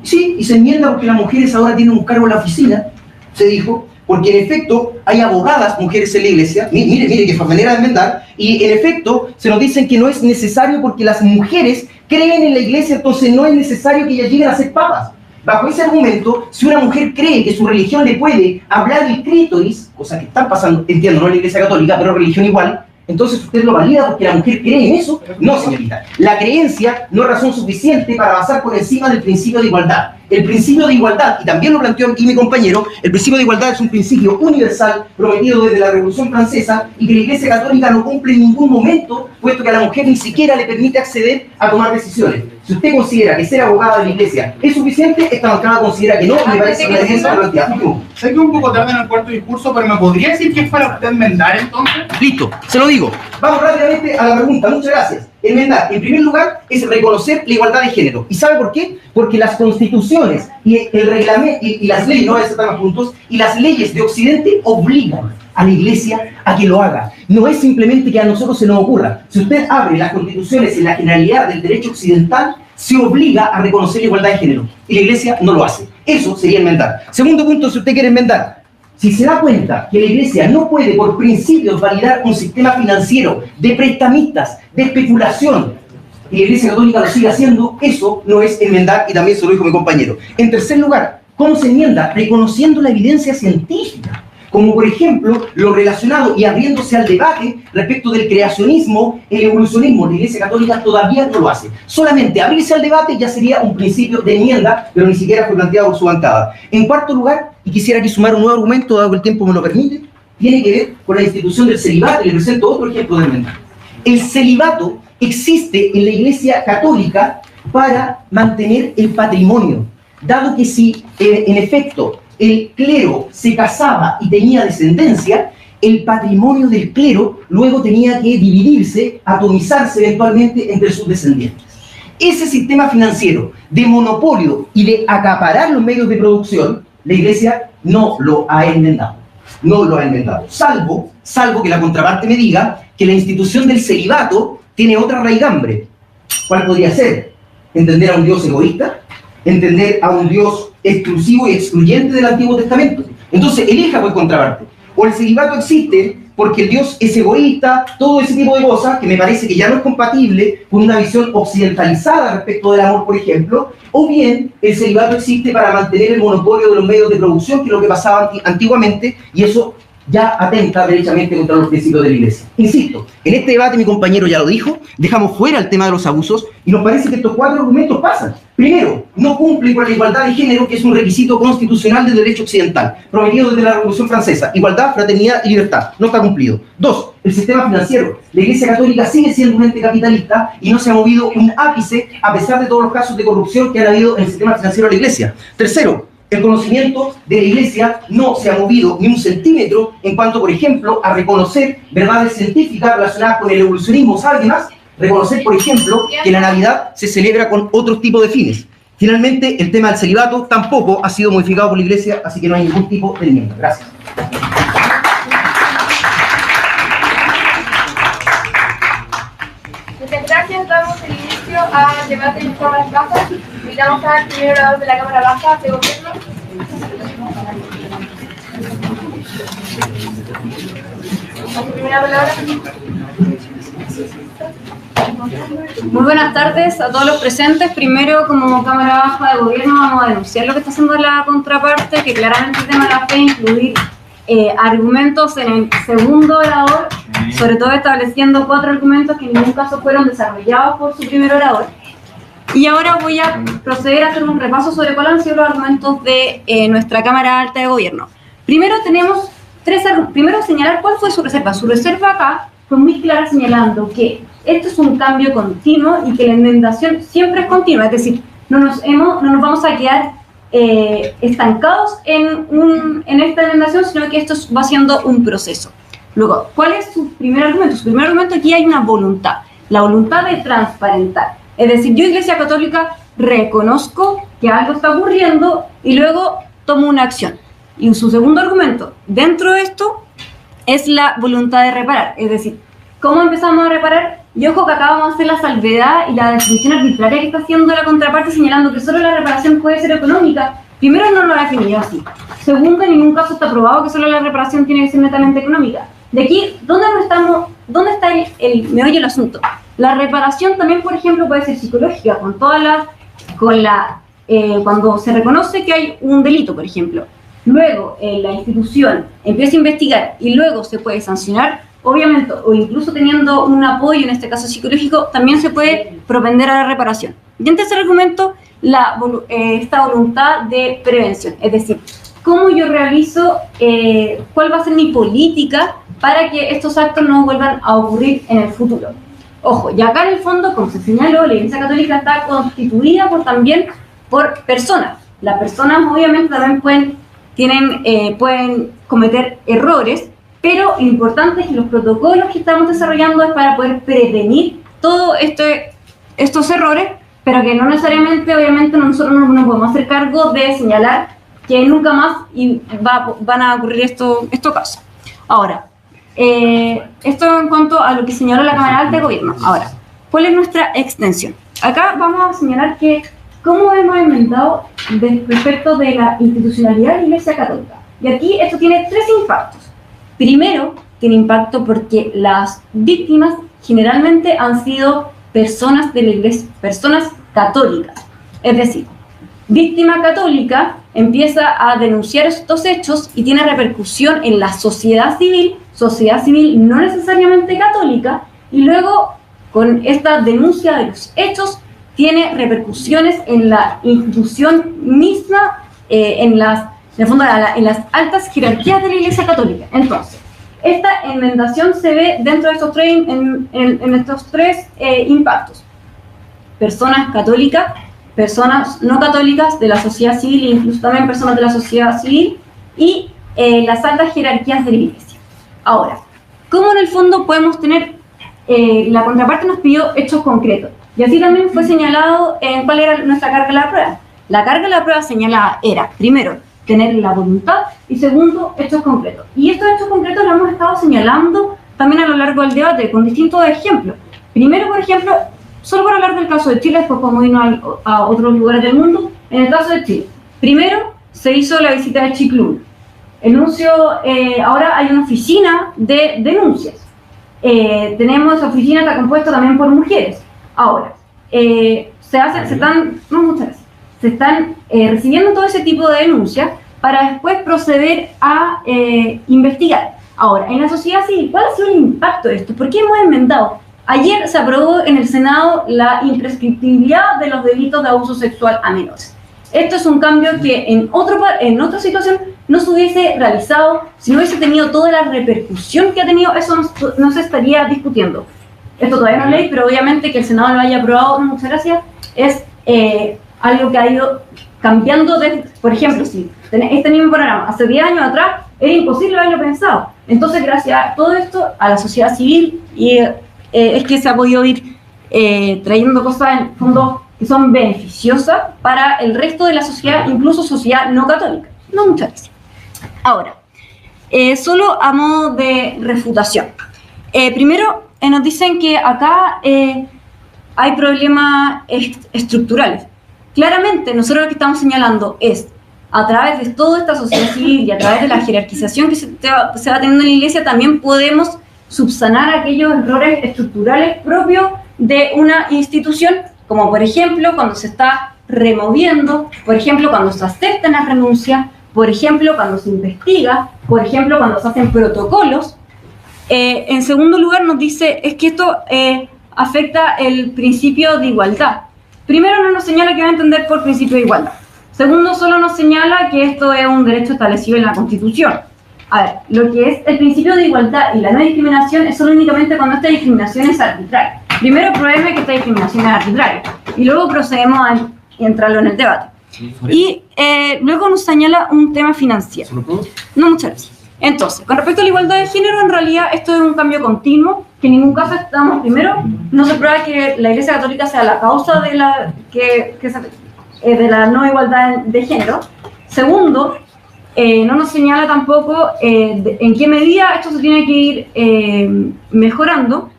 [SPEAKER 6] Sí, y se enmienda porque las mujeres ahora tienen un cargo en la oficina, se dijo, porque en efecto hay abogadas mujeres en la iglesia, mire que fue manera de enmendar, y en efecto se nos dicen que no es necesario porque las mujeres creen en la iglesia, entonces no es necesario que ellas lleguen a ser papas. Bajo ese argumento, si una mujer cree que su religión le puede hablar del clítoris, cosa que están pasando, entiendo, no en la iglesia católica, pero religión igual, entonces usted lo valida porque la mujer cree en eso. No, señorita. La creencia no es razón suficiente para avanzar por encima del principio de igualdad. El principio de igualdad, y también lo planteó aquí mi compañero, el principio de igualdad es un principio universal prometido desde la Revolución Francesa y que la Iglesia Católica no cumple en ningún momento, puesto que a la mujer ni siquiera le permite acceder a tomar decisiones. Si usted considera que ser abogada de la Iglesia es suficiente, esta bancada considera que no, y me parece que la Iglesia lo plantea.
[SPEAKER 1] Sé que un poco tarde en el cuarto discurso, pero ¿me podría decir qué es para usted enmendar entonces?
[SPEAKER 6] Listo, se lo digo. Vamos rápidamente a la pregunta, muchas gracias. Enmendar, en primer lugar, es reconocer la igualdad de género. ¿Y sabe por qué? Porque las constituciones y el reglamento y las leyes, no están más juntos, y las leyes de Occidente obligan a la Iglesia a que lo haga. No es simplemente que a nosotros se nos ocurra. Si usted abre las constituciones en la generalidad del derecho occidental, se obliga a reconocer la igualdad de género. Y la Iglesia no lo hace. Eso sería enmendar. Segundo punto, si usted quiere enmendar, si se da cuenta que la Iglesia no puede por principios validar un sistema financiero de prestamistas, de especulación, y la Iglesia Católica lo sigue haciendo, eso no es enmendar, y también se lo dijo mi compañero. En tercer lugar, ¿cómo se enmienda? Reconociendo la evidencia científica, como por ejemplo lo relacionado y abriéndose al debate respecto del creacionismo, el evolucionismo. La Iglesia Católica todavía no lo hace. Solamente abrirse al debate ya sería un principio de enmienda, pero ni siquiera fue planteado por su bancada. En cuarto lugar, y quisiera aquí sumar un nuevo argumento, dado que el tiempo me lo permite, tiene que ver con la institución del celibato, y le presento otro ejemplo de enmienda. El celibato existe en la Iglesia Católica para mantener el patrimonio, dado que si en efecto el clero se casaba y tenía descendencia, el patrimonio del clero luego tenía que dividirse, atomizarse eventualmente entre sus descendientes. Ese sistema financiero de monopolio y de acaparar los medios de producción, la Iglesia no lo ha enmendado. No lo ha enmendado. Salvo que la contraparte me diga que la institución del celibato tiene otra raigambre. ¿Cuál podría ser? ¿Entender a un Dios egoísta? ¿Entender a un Dios exclusivo y excluyente del Antiguo Testamento? Entonces, elija por contraparte. O el celibato existe porque el Dios es egoísta, todo ese tipo de cosas, que me parece que ya no es compatible con una visión occidentalizada respecto del amor, por ejemplo, o bien el celibato existe para mantener el monopolio de los medios de producción, que es lo que pasaba antiguamente, y eso ya atenta derechamente contra los principios de la Iglesia. Insisto, en este debate mi compañero ya lo dijo, dejamos fuera el tema de los abusos y nos parece que estos 4 argumentos pasan. Primero, no cumple con la igualdad de género, que es un requisito constitucional del derecho occidental, prometido desde la Revolución Francesa. Igualdad, fraternidad y libertad. No está cumplido. 2, el sistema financiero. La Iglesia Católica sigue siendo un ente capitalista y no se ha movido un ápice a pesar de todos los casos de corrupción que han habido en el sistema financiero de la Iglesia. Tercero, el conocimiento de la Iglesia no se ha movido ni un centímetro en cuanto, por ejemplo, a reconocer verdades científicas relacionadas con el evolucionismo. ¿Sabe qué más? Reconocer, por ejemplo, que la Navidad se celebra con otro tipo de fines. Finalmente, el tema del celibato tampoco ha sido modificado por la Iglesia, así que no hay ningún tipo de enmienda. Gracias.
[SPEAKER 7] Muchas gracias. Damos el inicio al debate en cámaras bajas. Invitamos al primer orador de la Cámara Baja de Gobierno. A su primera palabra.
[SPEAKER 2] Muy buenas tardes a todos los presentes. Primero, como Cámara Baja de Gobierno, vamos a denunciar lo que está haciendo la contraparte, que claramente el tema de la fe incluir argumentos en el segundo orador, sobre todo estableciendo 4 argumentos que en ningún caso fueron desarrollados por su primer orador. Y ahora voy a proceder a hacer un repaso sobre cuáles han sido los argumentos de nuestra Cámara Alta de Gobierno. Primero tenemos primero señalar cuál fue su reserva. Su reserva acá fue muy clara, señalando que esto es un cambio continuo y que la enmendación siempre es continua, es decir, no nos vamos a quedar estancados en esta enmendación, sino que esto va siendo un proceso. Luego, ¿cuál es su primer argumento? Su primer argumento, aquí hay una voluntad, la voluntad de transparentar. Es decir, yo, Iglesia Católica, reconozco que algo está ocurriendo y luego tomo una acción. Y su segundo argumento, dentro de esto, es la voluntad de reparar. Es decir, ¿cómo empezamos a reparar? Y ojo que acá vamos a hacer la salvedad y la definición arbitraria que está haciendo la contraparte, señalando que solo la reparación puede ser económica. Primero, no lo ha definido así. Segundo, en ningún caso está probado que solo la reparación tiene que ser netamente económica. De aquí, ¿dónde está el meollo del asunto? La reparación también, por ejemplo, puede ser psicológica, cuando se reconoce que hay un delito, por ejemplo. Luego, la institución empieza a investigar y luego se puede sancionar, obviamente, o incluso teniendo un apoyo, en este caso psicológico, también se puede propender a la reparación. Y en tercer argumento, esta voluntad de prevención, es decir, cómo yo realizo, cuál va a ser mi política para que estos actos no vuelvan a ocurrir en el futuro. Ojo, y acá en el fondo, como se señaló, la Iglesia Católica está constituida también por personas. Las personas obviamente también pueden cometer errores, pero lo importante es que los protocolos que estamos desarrollando es para poder prevenir todos estos errores, pero que no necesariamente, obviamente, nosotros no nos podemos hacer cargo de señalar que nunca más van a ocurrir estos casos. Ahora, esto en cuanto a lo que señaló la Cámara Alta de Gobierno. Ahora, ¿cuál es nuestra extensión? Acá vamos a señalar que cómo hemos inventado respecto de la institucionalidad de la Iglesia Católica. Y aquí esto tiene 3 impactos. Primero, tiene impacto porque las víctimas generalmente han sido personas de la Iglesia, personas católicas. Es decir, víctima católica empieza a denunciar estos hechos y tiene repercusión en la sociedad civil no necesariamente católica, y luego con esta denuncia de los hechos tiene repercusiones en la institución misma, en las altas jerarquías de la Iglesia Católica. Entonces, esta enmendación se ve dentro de estos tres impactos. Personas católicas, personas no católicas de la sociedad civil, e incluso también personas de la sociedad civil, y las altas jerarquías de la Iglesia. Ahora, ¿cómo en el fondo podemos tener, la contraparte nos pidió hechos concretos, y así también fue señalado en cuál era nuestra carga de la prueba? La carga de la prueba señalada era, primero, tener la voluntad, y segundo, hechos concretos. Y estos hechos concretos los hemos estado señalando también a lo largo del debate, con distintos ejemplos. Primero, por ejemplo, solo para hablar del caso de Chile, después podemos irnos a otros lugares del mundo. En el caso de Chile, primero se hizo la visita de Chicluna. Ahora hay una oficina de denuncias. Tenemos esa oficina, está compuesta también por mujeres. Ahora, se están recibiendo todo ese tipo de denuncias para después proceder a investigar. Ahora, en la sociedad civil, ¿cuál ha sido el impacto de esto? ¿Por qué hemos enmendado? Ayer se aprobó en el Senado la imprescriptibilidad de los delitos de abuso sexual a menores. Esto es un cambio que en otra situación no se hubiese realizado, si no hubiese tenido toda la repercusión que ha tenido, eso no se estaría discutiendo. Esto todavía no es ley, pero obviamente que el Senado lo haya aprobado, muchas gracias, es algo que ha ido cambiando. Por ejemplo, si este mismo programa hace 10 años atrás era imposible haberlo pensado. Entonces, gracias a todo esto, a la sociedad civil, y es que se ha podido ir trayendo cosas en fondo que son beneficiosas para el resto de la sociedad, incluso sociedad no católica. No, muchas gracias. Ahora, solo a modo de refutación. Primero, nos dicen que acá hay problemas estructurales. Claramente, nosotros lo que estamos señalando es, a través de toda esta sociedad civil y a través de la jerarquización que se va teniendo en la Iglesia, también podemos subsanar aquellos errores estructurales propios de una institución, como por ejemplo cuando se está removiendo, por ejemplo cuando se aceptan las renuncias, por ejemplo cuando se investiga, por ejemplo cuando se hacen protocolos. En segundo lugar nos dice es que esto afecta el principio de igualdad. Primero no nos señala que va a entender por principio de igualdad. Segundo, solo nos señala que esto es un derecho establecido en la Constitución. A ver, lo que es el principio de igualdad y la no discriminación es solo únicamente cuando esta discriminación es arbitraria. Primero pruébeme que esta discriminación es arbitraria y luego procedemos a entrarlo en el debate. Y luego nos señala un tema financiero. No, muchas gracias. Entonces, con respecto a la igualdad de género, en realidad esto es un cambio continuo, que en ningún caso estamos, primero, no se prueba que la Iglesia Católica sea la causa de la no igualdad de género. Segundo, no nos señala tampoco en qué medida esto se tiene que ir mejorando.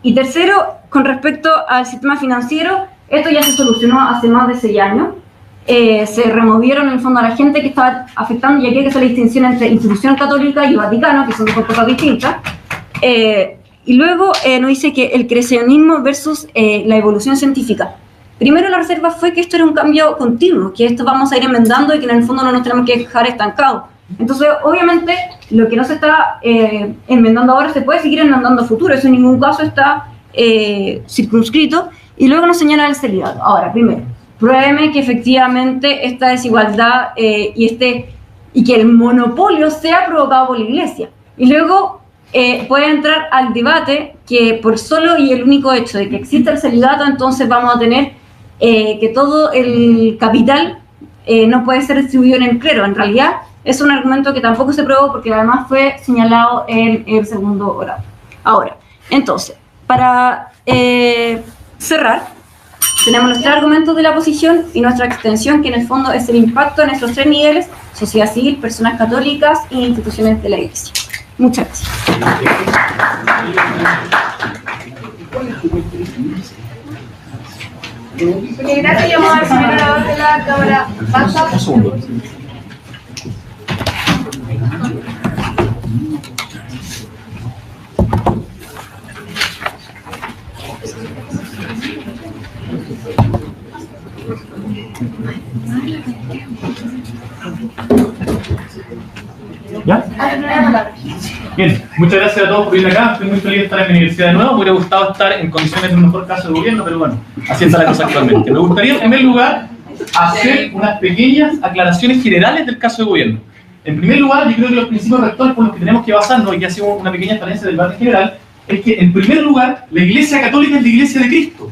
[SPEAKER 2] Y tercero, con respecto al sistema financiero, esto ya se solucionó hace más de 6 años. Se removieron en el fondo a la gente que estaba afectando, y aquí hay que hacer la distinción entre institución católica y Vaticano, que son dos cosas distintas. Y luego nos dice que el creacionismo versus la evolución científica. Primero la reserva fue que esto era un cambio continuo, que esto vamos a ir enmendando y que en el fondo no nos tenemos que dejar estancados. Entonces, obviamente, lo que no se está enmendando ahora se puede seguir enmendando a futuro, eso en ningún caso está circunscrito. Y luego nos señala el celibato. Ahora, primero, pruébeme que efectivamente esta desigualdad y que el monopolio sea provocado por la Iglesia. Y luego puede entrar al debate que por solo y el único hecho de que exista el celibato, entonces vamos a tener que todo el capital no puede ser distribuido en el clero. En realidad es un argumento que tampoco se probó porque además fue señalado en el segundo grado. Ahora, entonces, para cerrar, tenemos los 3 argumentos de la posición y nuestra extensión, que en el fondo es el impacto en estos 3 niveles: sociedad civil, personas católicas e instituciones de la Iglesia. Muchas gracias.
[SPEAKER 7] Gracias, llamamos al señor orador de la Cámara Baja.
[SPEAKER 3] ¿Ya? Bien, muchas gracias a todos por venir acá. Estoy muy feliz de estar en mi universidad de nuevo. Me hubiera gustado estar en condiciones de un mejor caso de gobierno, pero bueno, así está la cosa actualmente. Me gustaría, en primer lugar, hacer unas pequeñas aclaraciones generales del caso de gobierno. En primer lugar, yo creo que los principios rectores por los que tenemos que basarnos, y ya hacemos una pequeña experiencia del debate general, es que, en primer lugar, la Iglesia Católica es la Iglesia de Cristo.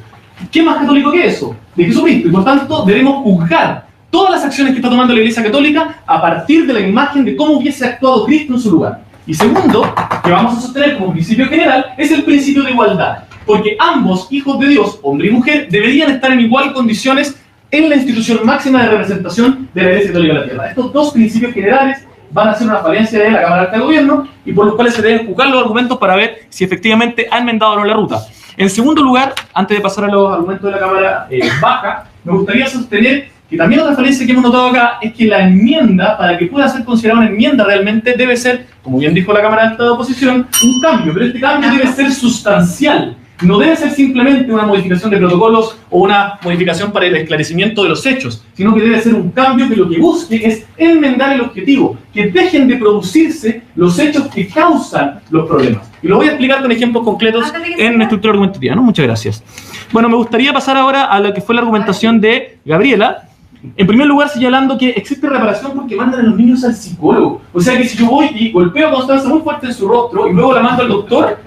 [SPEAKER 3] ¿Qué más católico que eso? De Jesucristo. Y por tanto, debemos juzgar todas las acciones que está tomando la Iglesia Católica a partir de la imagen de cómo hubiese actuado Cristo en su lugar. Y segundo, que vamos a sostener como principio general, es el principio de igualdad. Porque ambos, hijos de Dios, hombre y mujer, deberían estar en igual condiciones en la institución máxima de representación de la Iglesia Católica de la Tierra. Estos 2 principios generales van a ser una falencia de la Cámara Alta de Gobierno y por los cuales se deben juzgar los argumentos para ver si efectivamente ha enmendado o no la ruta. En segundo lugar, antes de pasar a los argumentos de la Cámara Baja, me gustaría sostener que también otra falencia que hemos notado acá es que la enmienda, para que pueda ser considerada una enmienda realmente, debe ser, como bien dijo la Cámara Alta de Oposición, un cambio, pero este cambio debe ser sustancial. no debe ser simplemente una modificación de protocolos o una modificación para el esclarecimiento de los hechos, sino que debe ser un cambio que lo que busque es enmendar el objetivo, que dejen de producirse los hechos que causan los problemas. Y lo voy a explicar con ejemplos concretos en la estructura argumentativa, ¿no? Muchas gracias. Bueno, me gustaría pasar ahora a lo que fue la argumentación de Gabriela. En primer lugar, señalando que existe reparación porque mandan a los niños al psicólogo. O sea que si yo voy y golpeo a Constanza muy fuerte en su rostro y luego la mando al doctor,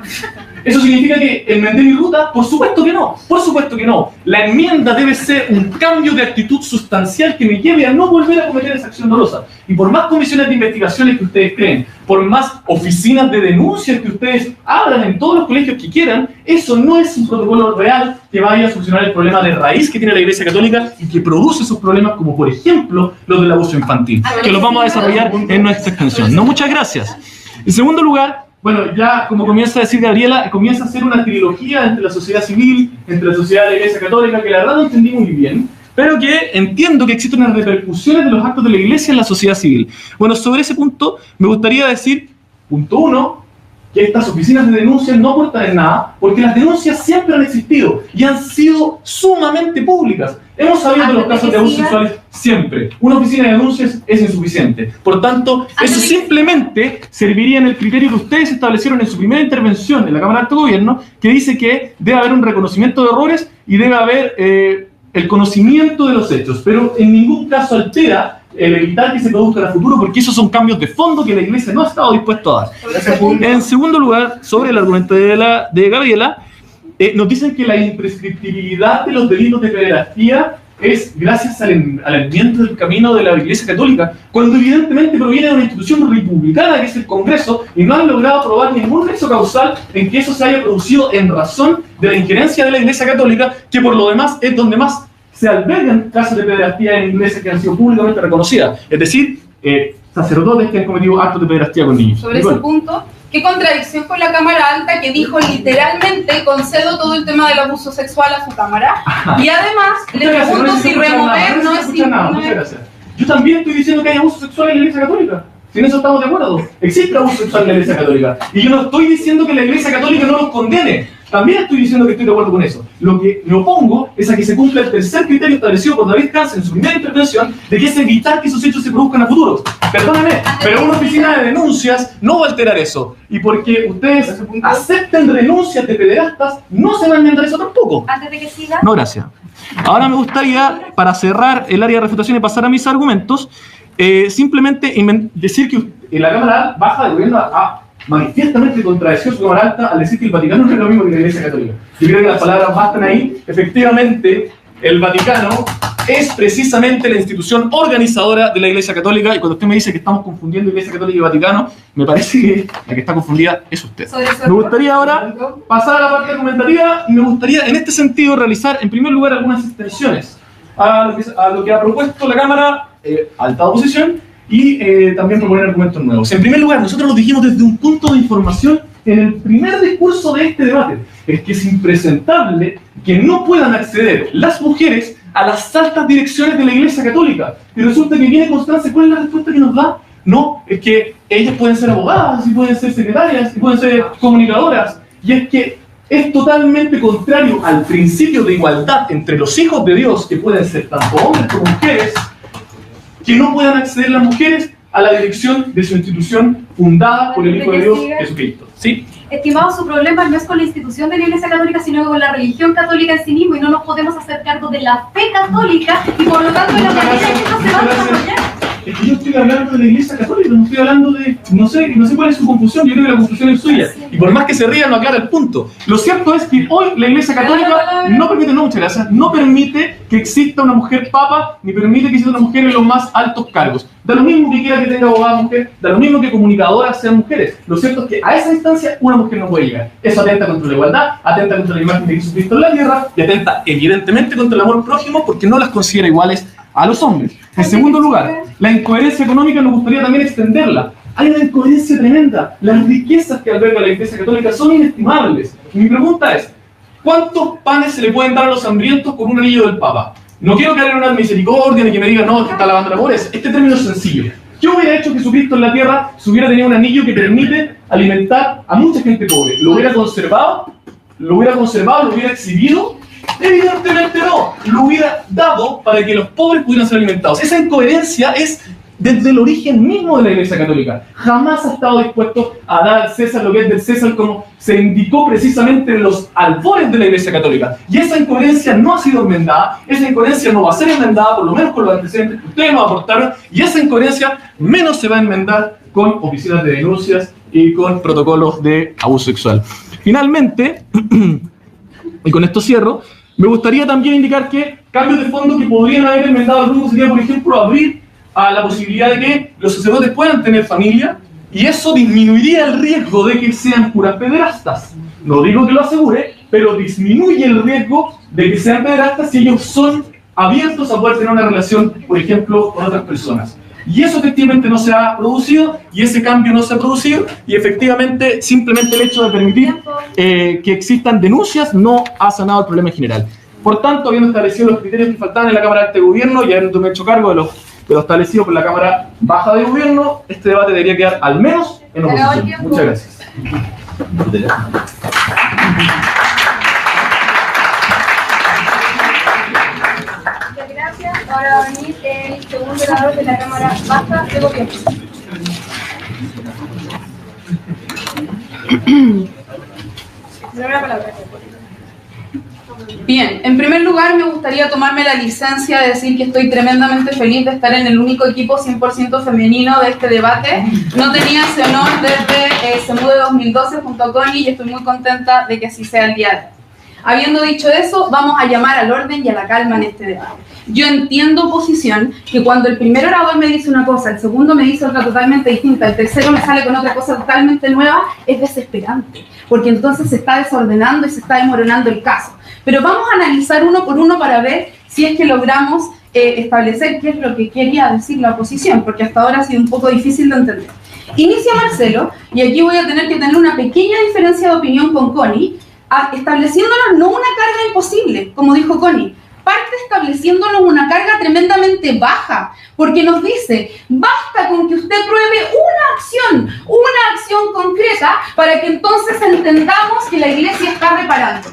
[SPEAKER 3] ¿eso significa que enmendé mi ruta? Por supuesto que no, por supuesto que no. La enmienda debe ser un cambio de actitud sustancial que me lleve a no volver a cometer esa acción dolosa. Y por más comisiones de investigaciones que ustedes creen, por más oficinas de denuncias que ustedes abran en todos los colegios que quieran, eso no es un protocolo real que vaya a solucionar el problema de raíz que tiene la Iglesia Católica y que produce esos problemas como por ejemplo los del abuso infantil, que los vamos a desarrollar en nuestra extensión. No, muchas gracias. En segundo lugar, bueno, ya como comienza a decir Gabriela, comienza a ser una trilogía entre la sociedad civil, entre la sociedad de la Iglesia Católica, que la verdad no entendí muy bien, pero que entiendo que existen unas repercusiones de los actos de la Iglesia en la sociedad civil. Bueno, sobre ese punto me gustaría decir, punto 1, que estas oficinas de denuncia no aportan en nada, porque las denuncias siempre han existido y han sido sumamente públicas. Hemos sabido de los casos de abusos sexuales siempre. Una oficina de denuncias es insuficiente. Por tanto, eso simplemente serviría en el criterio que ustedes establecieron en su primera intervención en la Cámara de Alto Gobierno, que dice que debe haber un reconocimiento de errores y debe haber el conocimiento de los hechos, pero en ningún caso altera el evitar que se produzcan a futuro, porque esos son cambios de fondo que la Iglesia no ha estado dispuesta a dar. En segundo lugar, sobre el argumento de Gabriela, nos dicen que la imprescriptibilidad de los delitos de pederastía es gracias al enmienda del camino de la Iglesia Católica, cuando evidentemente proviene de una institución republicana que es el Congreso y no han logrado probar ningún nexo causal en que eso se haya producido en razón de la injerencia de la Iglesia Católica, que por lo demás es donde más se albergan casos de pederastía en iglesias que han sido públicamente reconocidas, es decir, sacerdotes que han cometido actos de pederastía con niños.
[SPEAKER 5] Sobre ese punto, ¿qué contradicción con la Cámara Alta que dijo literalmente concedo todo el tema del abuso sexual a su Cámara? Y además, le pregunto si remover no es...
[SPEAKER 3] Muchas gracias. Yo también estoy diciendo que hay abuso sexual en la Iglesia Católica. Si en eso estamos de acuerdo. Existe abuso sexual en la Iglesia Católica. Y yo no estoy diciendo que la Iglesia Católica no los condene. También estoy diciendo que estoy de acuerdo con eso. Lo que me opongo es a que se cumpla el tercer criterio establecido por David Katz en su primera intervención, de que es evitar que esos hechos se produzcan a futuro. Perdóname, pero una oficina de denuncias no va a alterar eso. Y porque ustedes acepten renuncias de pederastas, no se va a enmendar eso tampoco.
[SPEAKER 2] Antes de que siga.
[SPEAKER 3] No, gracias. Ahora me gustaría, para cerrar el área de refutación y pasar a mis argumentos, simplemente decir que la Cámara Baja de Gobierno manifiestamente contradeció su Cámara Alta al decir que el Vaticano no es lo mismo que la Iglesia Católica. Yo creo que las palabras bastan ahí. Efectivamente, el Vaticano es precisamente la institución organizadora de la Iglesia Católica, y cuando usted me dice que estamos confundiendo Iglesia Católica y Vaticano, me parece que la que está confundida es usted. Me gustaría ahora pasar a la parte argumentativa y me gustaría en este sentido realizar en primer lugar algunas extensiones a lo que ha propuesto la Cámara Alta de Oposición y también proponer argumentos nuevos. En primer lugar, nosotros lo dijimos desde un punto de información en el primer discurso de este debate, es que es impresentable que no puedan acceder las mujeres a las altas direcciones de la Iglesia Católica. Y resulta que viene Constanza, ¿cuál es la respuesta que nos da? No, es que ellas pueden ser abogadas, y pueden ser secretarias, y pueden ser comunicadoras, y es que es totalmente contrario al principio de igualdad entre los hijos de Dios, que pueden ser tanto hombres como mujeres, que no puedan acceder las mujeres a la dirección de su institución fundada por el Hijo de Dios, Jesucristo. ¿Sí?
[SPEAKER 2] Estimado, su problema no es con la institución de la Iglesia Católica, sino con la religión católica en sí mismo, y no nos podemos hacer cargo de la fe católica, y por lo tanto de la manera en que no se va a desarrollar.
[SPEAKER 3] Es que yo estoy hablando de la Iglesia Católica, no estoy hablando de... No sé cuál es su confusión, yo creo que la confusión es suya. Y por más que se ría, no aclara el punto. Lo cierto es que hoy la Iglesia Católica no permite, no, muchas gracias, no permite que exista una mujer papa, ni permite que exista una mujer en los más altos cargos. Da lo mismo que quiera que tenga abogada mujer, da lo mismo que comunicadoras sean mujeres. Lo cierto es que a esa instancia una mujer no puede llegar. Eso atenta contra la igualdad, atenta contra la imagen de Jesucristo en la tierra y atenta evidentemente contra el amor prójimo porque no las considera iguales a los hombres. En segundo lugar, la incoherencia económica nos gustaría también extenderla. Hay una incoherencia tremenda. Las riquezas que alberga la Iglesia Católica son inestimables. Y mi pregunta es, ¿cuántos panes se le pueden dar a los hambrientos con un anillo del Papa? No quiero caer en una misericordia ni que me digan, no, que está lavando la pobreza. Este término es sencillo. ¿Qué hubiera hecho Jesucristo en la tierra si hubiera tenido un anillo que permite alimentar a mucha gente pobre? ¿Lo hubiera conservado? ¿Lo hubiera conservado? ¿Lo hubiera exhibido? Evidentemente no. Lo hubiera dado para que los pobres pudieran ser alimentados. Esa incoherencia es desde el origen mismo de la Iglesia Católica. Jamás ha estado dispuesto a dar al César lo que es del César, como se indicó precisamente en los albores de la Iglesia Católica. Y esa incoherencia no ha sido enmendada, esa incoherencia no va a ser enmendada, por lo menos con los antecedentes que ustedes nos aportaron, y esa incoherencia menos se va a enmendar con oficinas de denuncias y con protocolos de abuso sexual. Finalmente, y con esto cierro, me gustaría también indicar que cambios de fondo que podrían haber enmendado el grupo sería, por ejemplo, abrir a la posibilidad de que los sacerdotes puedan tener familia, y eso disminuiría el riesgo de que sean curas pederastas. No digo que lo asegure, pero disminuye el riesgo de que sean pederastas si ellos son abiertos a poder tener una relación, por ejemplo, con otras personas. Y eso efectivamente no se ha producido, y ese cambio no se ha producido, y efectivamente simplemente el hecho de permitir que existan denuncias no ha sanado el problema en general. Por tanto, habiendo establecido los criterios que faltaban en la Cámara Alta de Gobierno y habiendo hecho cargo de lo establecido por la Cámara Baja de Gobierno, este debate debería quedar al menos en oposición. Muchas gracias.
[SPEAKER 7] Gracias. Ahora va a venir el segundo orador de la Cámara Baja de Gobierno. La palabra.
[SPEAKER 5] Bien, en primer lugar me gustaría tomarme la licencia de decir que estoy tremendamente feliz de estar en el único equipo 100% femenino de este debate. No tenía ese honor desde CEMUDE 2012 junto a Connie, y estoy muy contenta de que así sea el día de hoy. Habiendo dicho eso, vamos a llamar al orden y a la calma en este debate. Yo entiendo, oposición, que cuando el primer orador me dice una cosa, el segundo me dice otra totalmente distinta, el tercero me sale con otra cosa totalmente nueva, es desesperante, porque entonces se está desordenando y se está desmoronando el caso. Pero vamos a analizar uno por uno para ver si es que logramos establecer qué es lo que quería decir la oposición, porque hasta ahora ha sido un poco difícil de entender. Inicia Marcelo, y aquí voy a tener que tener una pequeña diferencia de opinión con Connie, estableciéndonos no una carga imposible, como dijo Connie, parte estableciéndonos una carga tremendamente baja, porque nos dice, basta con que usted pruebe una acción concreta, para que entonces entendamos que la Iglesia está reparando.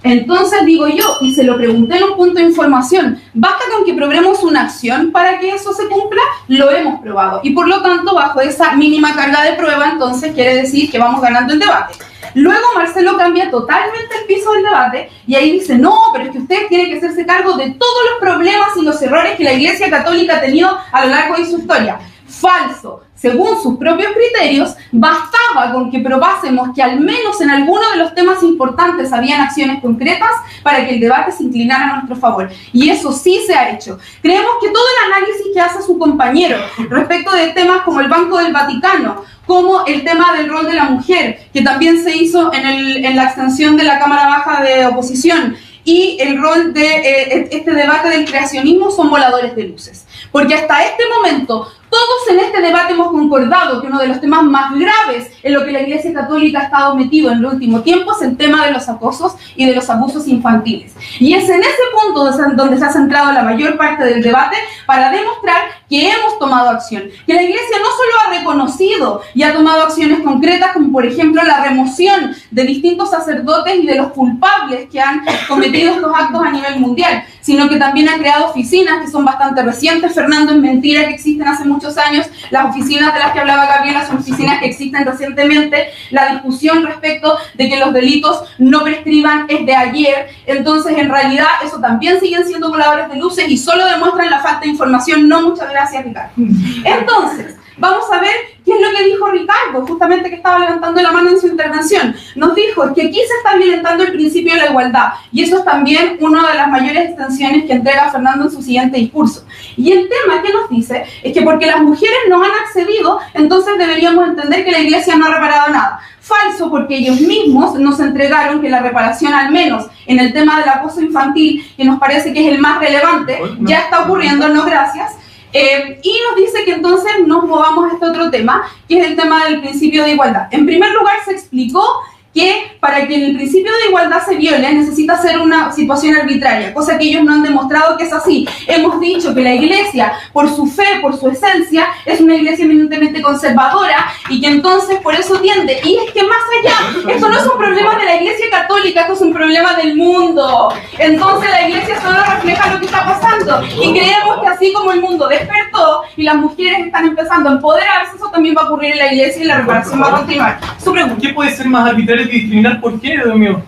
[SPEAKER 5] Entonces digo yo, y se lo pregunté en un punto de información, ¿basta con que probemos una acción para que eso se cumpla? Lo hemos probado, y por lo tanto, bajo esa mínima carga de prueba, entonces quiere decir que vamos ganando el debate. Luego Marcelo cambia totalmente el piso del debate, y ahí dice, no, pero es que usted tiene que hacerse cargo de todos los problemas y los errores que la Iglesia Católica ha tenido a lo largo de su historia. Falso. Según sus propios criterios, bastaba con que probásemos que al menos en alguno de los temas importantes habían acciones concretas para que el debate se inclinara a nuestro favor. Y eso sí se ha hecho. Creemos que todo el análisis que hace su compañero respecto de temas como el Banco del Vaticano, como el tema del rol de la mujer, que también se hizo en la extensión de la Cámara Baja de Oposición, y el rol de este debate del creacionismo, son voladores de luces. Porque hasta este momento, todos en este debate hemos concordado que uno de los temas más graves en lo que la Iglesia Católica ha estado metido en el último tiempo es el tema de los acosos y de los abusos infantiles. Y es en ese punto donde se ha centrado la mayor parte del debate, para demostrar que hemos tomado acción. Que la Iglesia no solo ha reconocido y ha tomado acciones concretas, como por ejemplo la remoción de distintos sacerdotes y de los culpables que han cometido estos actos a nivel mundial, sino que también ha creado oficinas que son bastante recientes. Fernando, es mentira que existen hace muchos años. Las oficinas de las que hablaba Gabriela son oficinas que existen recientemente. La discusión respecto de que los delitos no prescriban es de ayer. Entonces, en realidad, eso también siguen siendo voladores de luces y solo demuestran la falta de información. No, muchas gracias, Ricardo. Entonces, vamos a ver qué es lo que dijo Ricardo, justamente, que estaba levantando la mano en su intervención. Nos dijo que aquí se está violentando el principio de la igualdad, y eso es también una de las mayores extensiones que entrega Fernando en su siguiente discurso. Y el tema que nos dice es que porque las mujeres no han accedido, entonces deberíamos entender que la Iglesia no ha reparado nada. Falso, porque ellos mismos nos entregaron que la reparación, al menos en el tema del acoso infantil, que nos parece que es el más relevante, ya está ocurriendo. No, gracias. Y nos dice que entonces nos movamos a este otro tema, que es el tema del principio de igualdad. En primer lugar, se explicó que para que el principio de igualdad se viole necesita ser una situación arbitraria, cosa que ellos no han demostrado que es así. Hemos dicho que la Iglesia, por su fe, por su esencia, es una Iglesia eminentemente conservadora y que entonces por eso tiende. Y es que más allá, esto no es un problema de la Iglesia católica, esto es un problema del mundo. Entonces la Iglesia solo refleja lo que está pasando y creemos que así como el mundo despertó y las mujeres están empezando a empoderarse, eso también va a ocurrir en la Iglesia y la reparación va a continuar. Su pregunta.
[SPEAKER 3] ¿Qué puede ser más arbitrario que discriminar? ¿Por qué, Dios mío?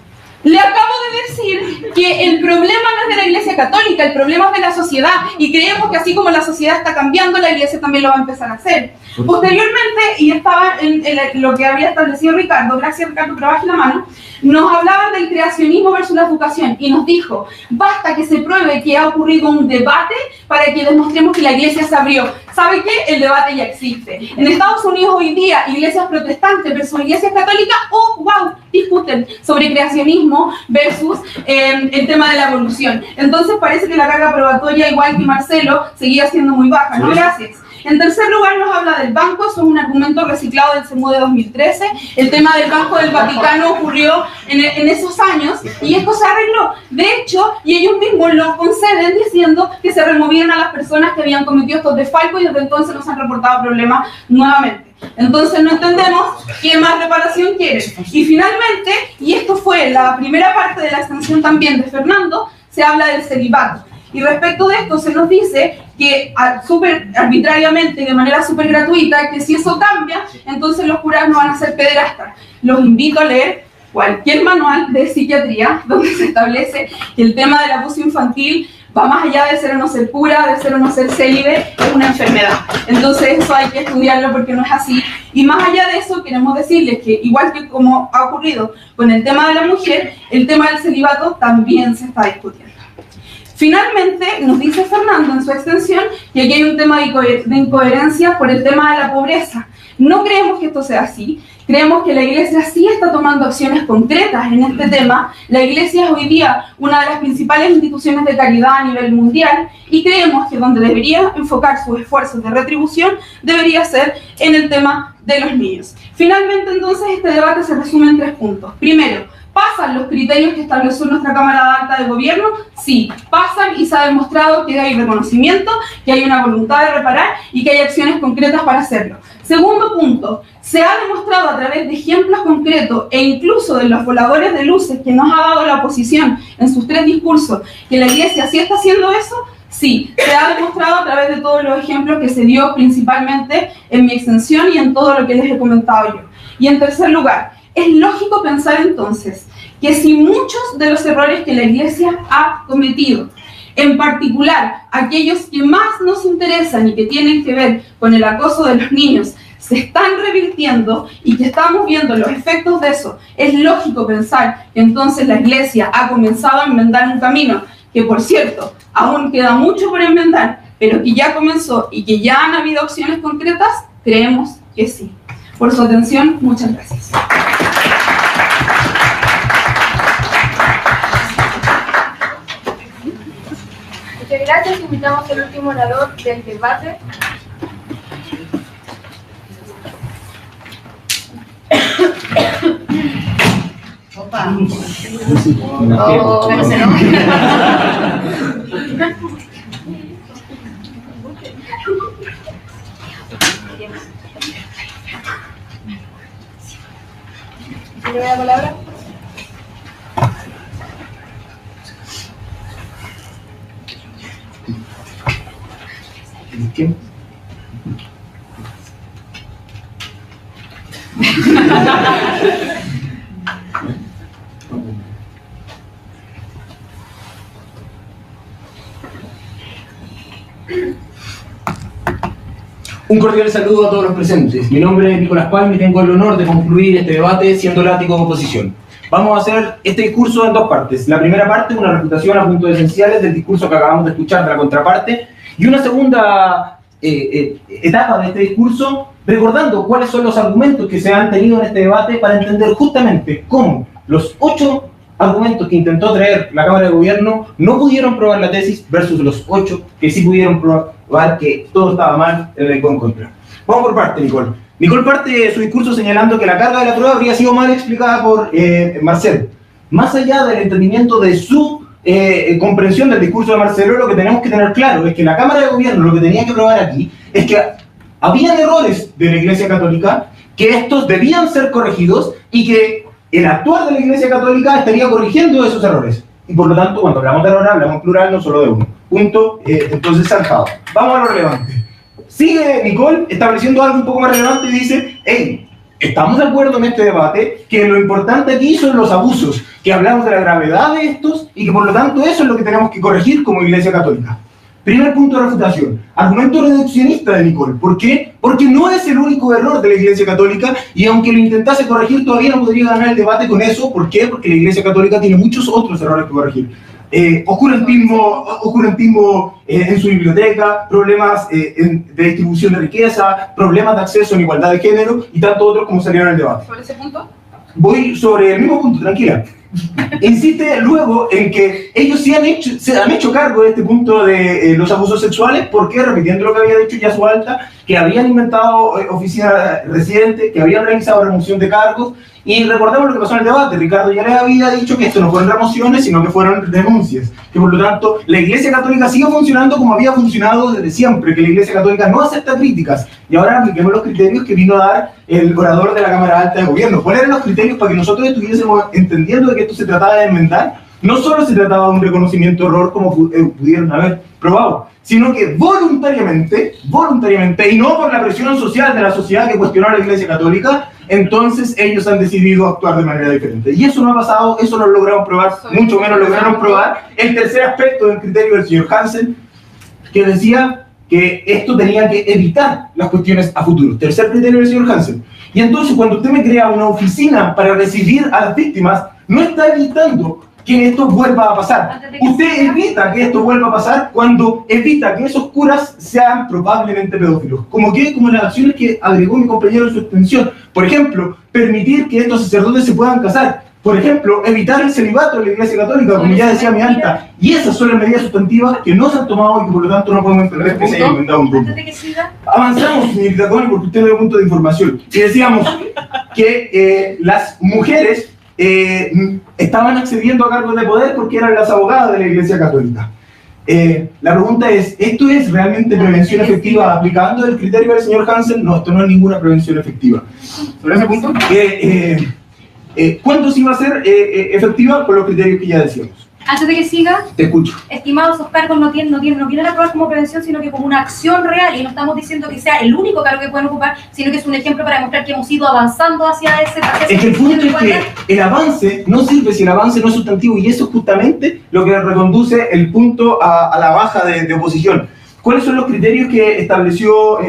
[SPEAKER 5] Le acabo de decir que el problema no es de la Iglesia católica, el problema es de la sociedad y creemos que así como la sociedad está cambiando, la Iglesia también lo va a empezar a hacer. Posteriormente, y estaba en lo que había establecido Ricardo, gracias Ricardo, pero baje la mano, nos hablaban del creacionismo versus la educación y nos dijo, basta que se pruebe que ha ocurrido un debate para que demostremos que la Iglesia se abrió. ¿Sabe qué? El debate ya existe. En Estados Unidos hoy día, iglesias protestantes versus iglesias católicas, discuten sobre creacionismo versus el tema de la evolución. Entonces parece que la carga probatoria, igual que Marcelo, seguía siendo muy baja, ¿no? Gracias. En tercer lugar nos habla del banco, eso es un argumento reciclado del CEMU de 2013. El tema del Banco del Vaticano ocurrió en esos años y esto se arregló. De hecho, y ellos mismos lo conceden diciendo que se removieron a las personas que habían cometido estos desfalcos y desde entonces nos han reportado problemas nuevamente. Entonces no entendemos qué más reparación quieren. Y finalmente, y esto fue la primera parte de la extensión también de Fernando, se habla del celibato. Y respecto de esto se nos dice que súper arbitrariamente, de manera súper gratuita, que si eso cambia, entonces los curas no van a ser pederastas. Los invito a leer cualquier manual de psiquiatría donde se establece que el tema del abuso infantil va más allá de ser o no ser cura, de ser o no ser célibe, es una enfermedad. Entonces eso hay que estudiarlo porque no es así. Y más allá de eso queremos decirles que igual que como ha ocurrido con el tema de la mujer, el tema del celibato también se está discutiendo. Finalmente, nos dice Fernando en su extensión que aquí hay un tema de incoherencia por el tema de la pobreza. No creemos que esto sea así. Creemos que la Iglesia sí está tomando acciones concretas en este tema. La Iglesia es hoy día una de las principales instituciones de caridad a nivel mundial y creemos que donde debería enfocar sus esfuerzos de retribución debería ser en el tema de los niños. Finalmente, entonces, este debate se resume en 3 puntos. Primero, ¿pasan los criterios que estableció nuestra Cámara Alta de Gobierno? Sí, pasan y se ha demostrado que hay reconocimiento, que hay una voluntad de reparar y que hay acciones concretas para hacerlo. Segundo punto, se ha demostrado a través de ejemplos concretos e incluso de los voladores de luces que nos ha dado la oposición en sus 3 discursos que la Iglesia sí está haciendo eso. Sí, se ha demostrado a través de todos los ejemplos que se dio principalmente en mi extensión y en todo lo que les he comentado yo. Y en tercer lugar, es lógico pensar entonces que si muchos de los errores que la Iglesia ha cometido, en particular aquellos que más nos interesan y que tienen que ver con el acoso de los niños, se están revirtiendo y que estamos viendo los efectos de eso, es lógico pensar que entonces la Iglesia ha comenzado a enmendar un camino que, por cierto, aún queda mucho por enmendar, pero que ya comenzó y que ya han habido acciones concretas. Creemos que sí. Por su atención, muchas gracias.
[SPEAKER 7] Muchas gracias. Invitamos al último orador del debate.
[SPEAKER 2] Opa. Oh, pero se enoja.
[SPEAKER 7] ¿Tiene la palabra?
[SPEAKER 6] ¿Quién?
[SPEAKER 4] Un cordial saludo a todos los presentes. Mi nombre es Nicolás Palma y tengo el honor de concluir este debate siendo el ático de oposición. Vamos a hacer este discurso en 2 partes. La primera parte, una refutación a puntos esenciales del discurso que acabamos de escuchar de la contraparte, y una segunda etapa de este discurso, recordando cuáles son los argumentos que se han tenido en este debate para entender justamente cómo los 8 argumentos que intentó traer la Cámara de Gobierno no pudieron probar la tesis versus los 8 que sí pudieron probar que todo estaba mal en el contra. Vamos por parte, Nicole.
[SPEAKER 6] Nicole parte su discurso señalando que la carga de la prueba habría sido mal explicada por Marcelo. Más allá del entendimiento de su comprensión del discurso de Marcelo, lo que tenemos que tener claro es que la Cámara de Gobierno lo que tenía que probar aquí es que habían errores de la Iglesia Católica, que estos debían ser corregidos y que el actuar de la Iglesia Católica estaría corrigiendo esos errores. Y por lo tanto, cuando hablamos de errores, hablamos plural, no solo de uno. Punto, entonces zanjado. Vamos a lo relevante. Sigue Nicole estableciendo algo un poco más relevante y dice, hey, estamos de acuerdo en este debate que lo importante aquí son los abusos, que hablamos de la gravedad de estos y que por lo tanto eso es lo que tenemos que corregir como Iglesia Católica. Primer punto de refutación, argumento reduccionista de Nicole. ¿Por qué? Porque no es el único error de la Iglesia Católica y aunque lo intentase corregir todavía no podría ganar el debate con eso. ¿Por qué? Porque la Iglesia Católica tiene muchos otros errores que corregir. Oscurantismo en su biblioteca, problemas de distribución de riqueza, problemas de acceso en igualdad de género y tantos otros como salieron en el debate.
[SPEAKER 5] ¿Sobre ese punto?
[SPEAKER 6] Voy sobre el mismo punto, tranquila. Insiste luego en que ellos sí se han hecho cargo de este punto de los abusos sexuales, porque repitiendo lo que había dicho ya su alta, que habían inventado oficinas residentes, que habían realizado remoción de cargos, y recordemos lo que pasó en el debate. Ricardo ya les había dicho que esto no fueron remociones, sino que fueron denuncias, que por lo tanto la Iglesia Católica sigue funcionando como había funcionado desde siempre, que la Iglesia Católica no acepta críticas. Y ahora apliquemos los criterios que vino a dar el orador de la Cámara Alta de Gobierno. ¿Cuáles eran los criterios para que nosotros estuviésemos entendiendo de que esto se trataba de enmendar? No solo se trataba de un reconocimiento de error como pudieron haber probado, sino que voluntariamente, y no por la presión social de la sociedad que cuestionó a la Iglesia Católica, entonces ellos han decidido actuar de manera diferente. Y eso no ha pasado, eso no lo lograron probar, mucho menos lograron probar el tercer aspecto del criterio del señor Hansen, que decía que esto tenía que evitar las cuestiones a futuro. Tercer criterio del señor Hansen. Y entonces cuando usted me crea una oficina para recibir a las víctimas, no está evitando que esto vuelva a pasar. Usted evita que esto vuelva a pasar cuando evita que esos curas sean probablemente pedófilos. Como las acciones que agregó mi compañero en su extensión. Por ejemplo, permitir que estos sacerdotes se puedan casar. Por ejemplo, evitar el celibato de la Iglesia Católica, como ya decía mi alta. Y esas son las medidas sustantivas que no se han tomado y que por lo tanto no podemos entender que se haya inventado un grupo. Avanzamos, señorita Connie, porque usted no dio punto de información. Y decíamos que las mujeres estaban accediendo a cargos de poder porque eran las abogadas de la Iglesia Católica. La pregunta es, ¿esto es realmente prevención efectiva aplicando el criterio del señor Hansen? No, esto no es ninguna prevención efectiva. Sobre ese punto, ¿cuánto sí va a ser efectiva con los criterios que ya decíamos?
[SPEAKER 2] Antes de que siga,
[SPEAKER 6] te escucho.
[SPEAKER 2] Estimados, esos cargos no vienen a probar como prevención, sino que como una acción real, y no estamos diciendo que sea el único cargo que pueden ocupar, sino que es un ejemplo para demostrar que hemos ido avanzando hacia ese
[SPEAKER 6] es que el punto es que el avance no sirve si el avance no es sustantivo, y eso es justamente lo que reconduce el punto a la baja de oposición. ¿Cuáles son los criterios que estableció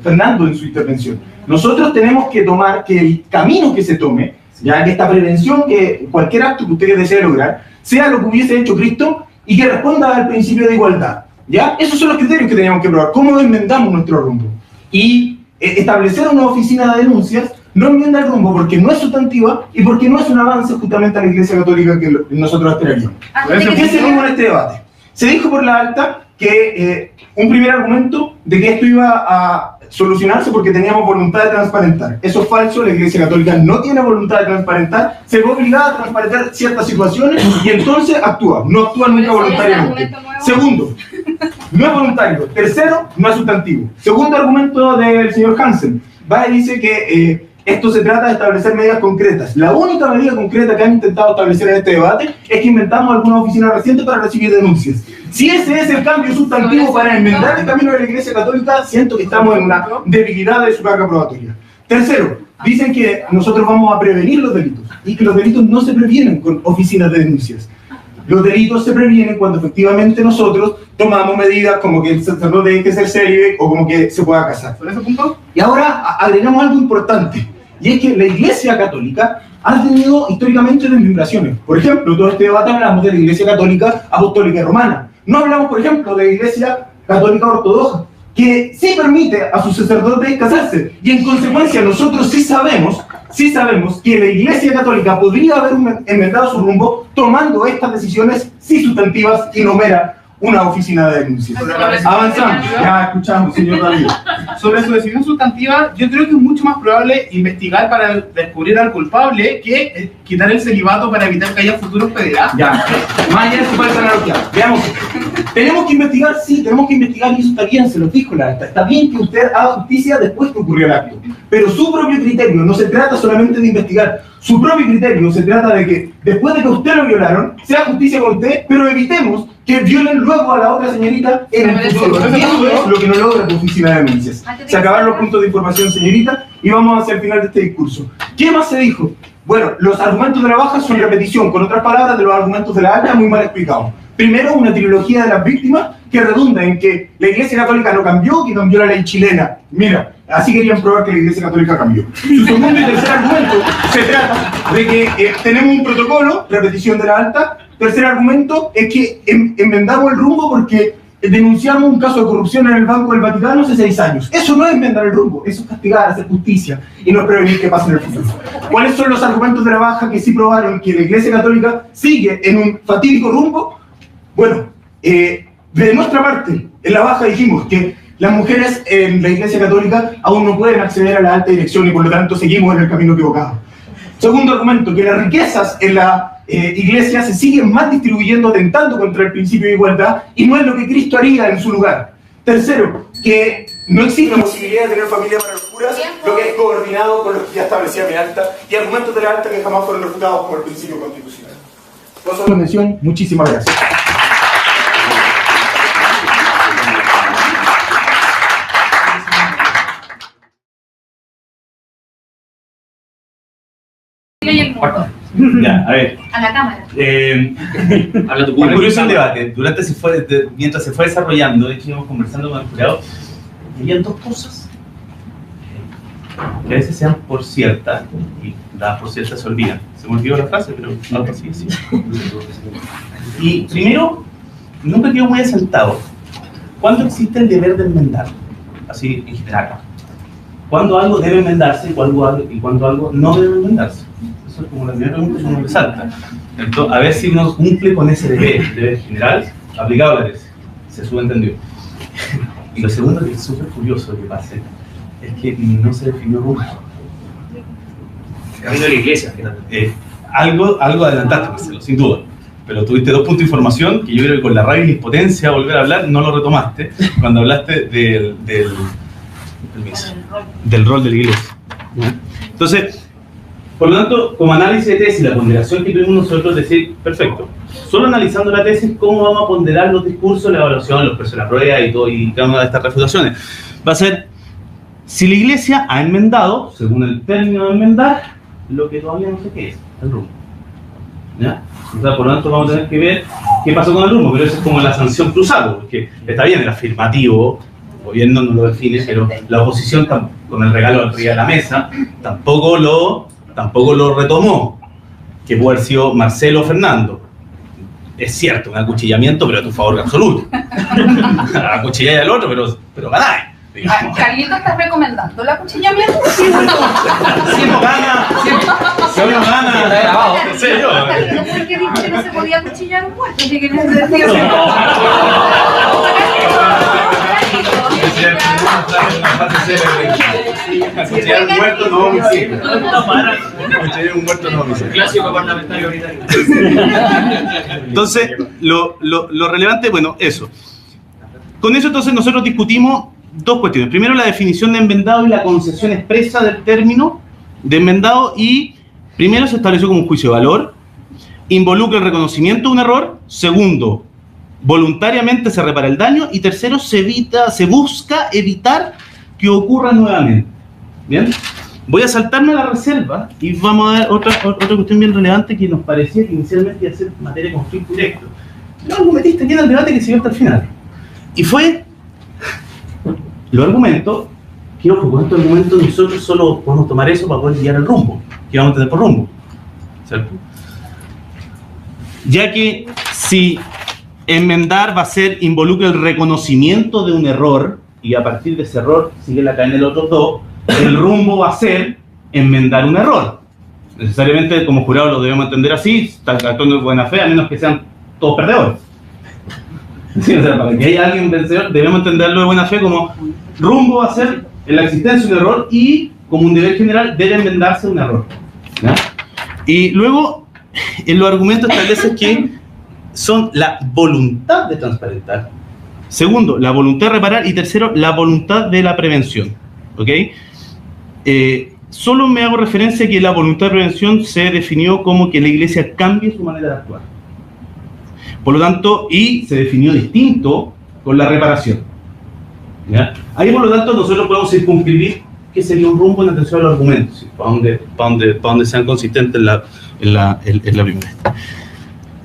[SPEAKER 6] Fernando en su intervención? Nosotros tenemos que tomar que el camino que se tome, ya que esta prevención, que cualquier acto que usted desee lograr, sea lo que hubiese hecho Cristo y que responda al principio de igualdad. ¿Ya? Esos son los criterios que teníamos que probar. ¿Cómo enmendamos nuestro rumbo? Y establecer una oficina de denuncias no enmienda el rumbo porque no es sustantiva y porque no es un avance justamente a la Iglesia Católica que nosotros esperaríamos. ¿Qué se dijo en este debate? Se dijo por la alta que un primer argumento de que esto iba a solucionarse porque teníamos voluntad de transparentar. Eso es falso, la Iglesia Católica no tiene voluntad de transparentar, se ve obligada a transparentar ciertas situaciones y entonces actúa, no actúa nunca voluntariamente. Segundo, no es voluntario. Tercero, no es sustantivo. Segundo argumento del señor Hansen, va y dice que esto se trata de establecer medidas concretas. La única medida concreta que han intentado establecer en este debate es que inventamos alguna oficina reciente para recibir denuncias. Si ese es el cambio sustantivo para enmendar el camino de la Iglesia Católica, siento que estamos en una debilidad de su carga probatoria. Tercero, dicen que nosotros vamos a prevenir los delitos y que los delitos no se previenen con oficinas de denuncias. Los delitos se previenen cuando efectivamente nosotros tomamos medidas como que el sacerdote tiene que ser célibe o como que se pueda casar. ¿Por ese punto? Y ahora agregamos algo importante, y es que la Iglesia Católica ha tenido históricamente desmembraciones. Por ejemplo, todo este debate hablamos de la Iglesia Católica Apostólica y Romana. No hablamos, por ejemplo, de la Iglesia Católica Ortodoxa, que sí permite a sus sacerdotes casarse. Y en consecuencia nosotros sí sabemos que la Iglesia Católica podría haber enmendado su rumbo tomando estas decisiones sí sustantivas y no mera
[SPEAKER 8] una oficina de denuncias. Avanzamos, ya escuchamos, señor David.
[SPEAKER 1] Sobre su decisión sustantiva, yo creo que es mucho más probable investigar para descubrir al culpable que quitar el celibato para evitar que haya futuros pederastas.
[SPEAKER 8] Ya, más allá de su falsa analogía. Veamos. Tenemos que investigar, sí, tenemos que investigar y eso está bien, se lo dijo la alta. Está bien que usted haga justicia después que ocurrió el acto. Pero su propio criterio, no se trata solamente de investigar, su propio criterio se trata de que después de que usted lo violaron, se haga justicia con usted, pero evitemos que violen luego a la otra señorita en el futuro. Eso es lo que no logra tu oficina de denuncias. Se acabaron los puntos de información, señorita, y vamos hacia el final de este discurso. ¿Qué más se dijo? Bueno, los argumentos de la baja son repetición, con otras palabras, de los argumentos de la alta muy mal explicados. Primero, una trilogía de las víctimas que redunda en que la Iglesia Católica no cambió, que cambió la ley chilena. Mira, así querían probar que la Iglesia Católica cambió. Su segundo y tercer argumento se trata de que tenemos un protocolo, repetición de la alta. Tercer argumento es que enmendamos el rumbo porque denunciamos un caso de corrupción en el Banco del Vaticano hace 6 años. Eso no es enmendar el rumbo, eso es castigar, hacer justicia y no es prevenir que pase en el futuro. ¿Cuáles son los argumentos de la baja que sí probaron que la Iglesia Católica sigue en un fatídico rumbo? Bueno, de nuestra parte, en la baja dijimos que las mujeres en la Iglesia Católica aún no pueden acceder a la alta dirección y por lo tanto seguimos en el camino equivocado. Segundo argumento, que las riquezas en la Iglesia se siguen mal distribuyendo, atentando contra el principio de igualdad y no es lo que Cristo haría en su lugar. Tercero, que no existe la posibilidad de tener familia para los curas, lo que es coordinado con lo que ya establecía mi alta, y argumentos de la alta que jamás fueron refutados por el principio constitucional. Por su mención, muchísimas gracias.
[SPEAKER 9] Ya, a ver.
[SPEAKER 2] A la cámara.
[SPEAKER 9] Curioso el debate. Mientras se fue desarrollando, de hecho íbamos conversando con el jurado, habían dos cosas que a veces sean por ciertas y dadas por ciertas se olvidan. Se me olvidó la frase, pero algo así, sí. Y primero, nunca quedó muy asaltado. ¿Cuándo existe el deber de enmendar? Así en general. ¿Cuándo algo debe enmendarse y cuándo algo no debe enmendarse? Eso es como la primera pregunta que uno le salta. Entonces, a ver si uno cumple con ese deber general aplicado a la tesis. Se subentendió. Y lo segundo que es súper curioso que pase es que no se definió rumbo.
[SPEAKER 10] Camino de la iglesia.
[SPEAKER 9] Algo adelantaste, Marcelo, sin duda. Pero tuviste 2 puntos de información que yo creo que con la rabia y la impotencia de volver a hablar no lo retomaste cuando hablaste del rol de la iglesia. Entonces, por lo tanto, como análisis de tesis, la ponderación que tuvimos nosotros es decir, perfecto, solo analizando la tesis, ¿cómo vamos a ponderar los discursos, la evaluación, los precios de la prueba y todo, y cada una de estas refutaciones? Va a ser, si la iglesia ha enmendado, según el término de enmendar, lo que todavía no sé qué es, el rumbo. ¿Ya? O sea, por lo tanto vamos a tener que ver qué pasó con el rumbo, pero eso es como la sanción cruzada, porque está bien el afirmativo, el gobierno no lo define, pero la oposición con el regalo arriba de la mesa tampoco lo retomó, que puede haber sido Marcelo o Fernando. Es cierto, un acuchillamiento, pero a tu favor absoluto. Acuchilláis al otro, pero ganáis.
[SPEAKER 5] Carlito, ¿estás recomendando el acuchillamiento?
[SPEAKER 9] Sí, bueno. Si no gana, si uno gana, en serio.
[SPEAKER 2] ¿Por qué dijo que no se podía acuchillar un muerto? Así que no se decía.
[SPEAKER 9] Acuchillar un muerto no homicidio. Acuchillar un muerto no homicidio.
[SPEAKER 10] Clásico parlamentario británico.
[SPEAKER 9] Entonces, lo relevante, bueno, eso. Con eso entonces nosotros discutimos 2 cuestiones. Primero, la definición de enmendado y la concesión expresa del término de enmendado, y primero se estableció como un juicio de valor, involucra el reconocimiento de un error. Segundo, voluntariamente se repara el daño, y tercero, se busca evitar que ocurra nuevamente. ¿Bien? Voy a saltarme a la reserva y vamos a ver otra cuestión bien relevante que nos parecía que inicialmente iba a ser materia de conflicto directo. No, lo metiste aquí en el debate que siguió hasta el final. Y fue los argumentos, que ojo, con estos argumentos nosotros solo podemos tomar eso para poder guiar el rumbo, que vamos a tener por rumbo. ¿Cierto? Ya que si enmendar va a ser, involucra el reconocimiento de un error, y a partir de ese error sigue la cadena de los otros 2, el rumbo va a ser enmendar un error. Necesariamente, como jurado lo debemos entender así, actuando de buena fe, a menos que sean todos perdedores. Sí, o sea, para que haya alguien vencedor, debemos entenderlo de buena fe como rumbo a ser en la existencia de un error y como un deber general debe enmendarse un error. ¿Ya? Y luego, en los argumentos establece que son la voluntad de transparentar, segundo, la voluntad de reparar y tercero, la voluntad de la prevención. ¿Ok? Solo me hago referencia a que la voluntad de prevención se definió como que la Iglesia cambie su manera de actuar. Por lo tanto, y se definió distinto con la reparación. ¿Ya? Ahí, por lo tanto, nosotros podemos circunscribir que sería un rumbo en atención a los argumentos, ¿sí? para donde sean consistentes en la primera.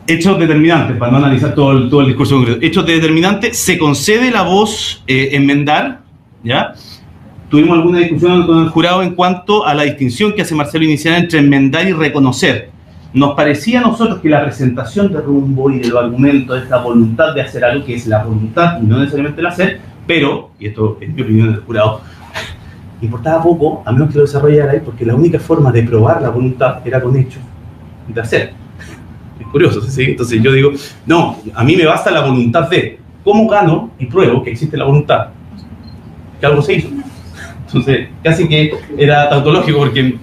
[SPEAKER 9] Hechos determinantes, para no analizar todo el discurso concreto. Hechos determinantes, se concede la voz enmendar, ¿ya? Tuvimos alguna discusión con el jurado en cuanto a la distinción que hace Marcelo inicial entre enmendar y reconocer. Nos parecía a nosotros que la presentación de rumbo y de los argumentos es la voluntad de hacer algo, que es la voluntad y no necesariamente el hacer, pero, y esto es mi opinión del jurado, importaba poco, a menos que lo desarrollara ahí, porque la única forma de probar la voluntad era con hechos de hacer. Es curioso, ¿sí? Entonces yo digo, no, a mí me basta la voluntad de, ¿cómo gano y pruebo que existe la voluntad? Que algo se hizo. Entonces, casi que era tautológico, porque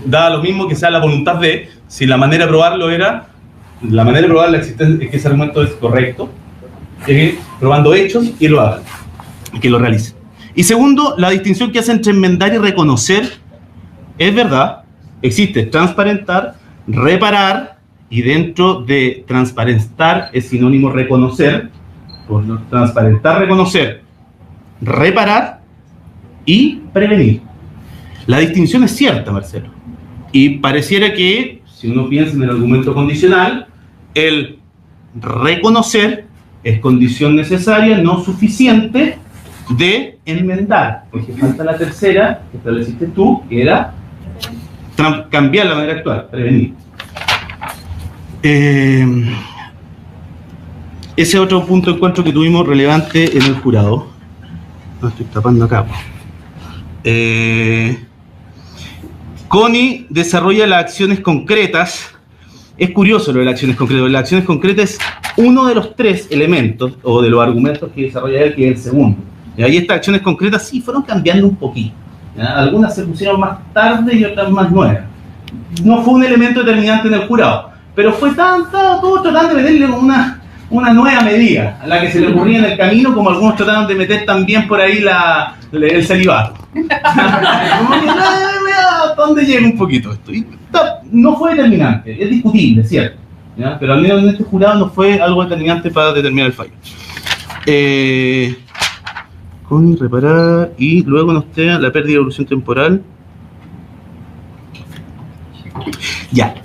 [SPEAKER 9] daba lo mismo que sea la voluntad de, si la manera de probarlo era, la manera de probar la existencia, que ese argumento es correcto, probando hechos y lo hagan, que lo realicen. Y segundo, la distinción que hace entre enmendar y reconocer, es verdad, existe transparentar, reparar, y dentro de transparentar es sinónimo reconocer, por transparentar, reconocer, reparar y prevenir. La distinción es cierta, Marcelo, y pareciera que, si uno piensa en el argumento condicional, el reconocer es condición necesaria, no suficiente, de enmendar, porque falta la tercera que estableciste tú, que era cambiar la manera de actuar, prevenir. Ese otro punto de encuentro que tuvimos relevante en el jurado. No estoy tapando acá. Connie desarrolla las acciones concretas. Es curioso lo de las acciones concretas. Las acciones concretas es uno de los tres elementos o de los argumentos que desarrolla él, que es el segundo. Y ahí estas acciones concretas sí fueron cambiando un poquito. ¿Ya? Algunas se pusieron más tarde y otras más nuevas. No fue un elemento determinante en el jurado, pero fue todos tratando de meterle como una nueva medida a la que se le ocurría en el camino, como algunos trataron de meter también por ahí el celibato. ¿Dónde llega un poquito esto? Y no fue determinante, es discutible, ¿cierto? ¿Ya? Pero al menos en este jurado no fue algo determinante para determinar el fallo. Con reparar, y luego nos queda la pérdida de evolución temporal. Ya.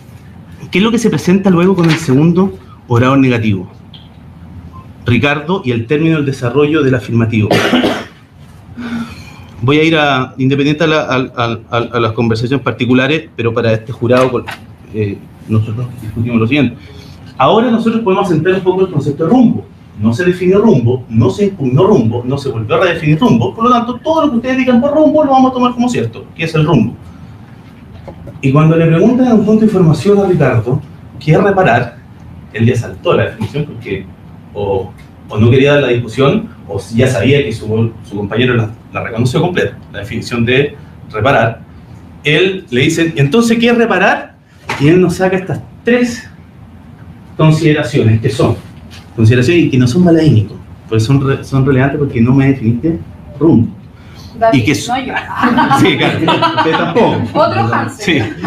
[SPEAKER 9] ¿Qué es lo que se presenta luego con el segundo orador negativo? Ricardo y el término del desarrollo del afirmativo. Voy a ir independiente a las conversaciones particulares, pero para este jurado nosotros discutimos lo siguiente. Ahora nosotros podemos centrar un poco el concepto de rumbo. No se definió rumbo, no se impugnó rumbo, no se volvió a redefinir rumbo, por lo tanto todo lo que ustedes digan por rumbo lo vamos a tomar como cierto, que es el rumbo. Y cuando le preguntan en un punto de información a Ricardo qué es reparar, él ya saltó la definición porque o no quería dar la discusión o ya sabía que su compañero la reconoció completa, la definición de reparar. Él le dice, entonces, ¿qué es reparar? Y él nos saca estas tres consideraciones, que son consideraciones que no son malaínicos, pues son relevantes porque no me definiste rumbo.
[SPEAKER 5] David,
[SPEAKER 1] y que
[SPEAKER 5] no yo.
[SPEAKER 1] Sí, claro, usted tampoco.
[SPEAKER 5] Otro Hansen.
[SPEAKER 1] Sí.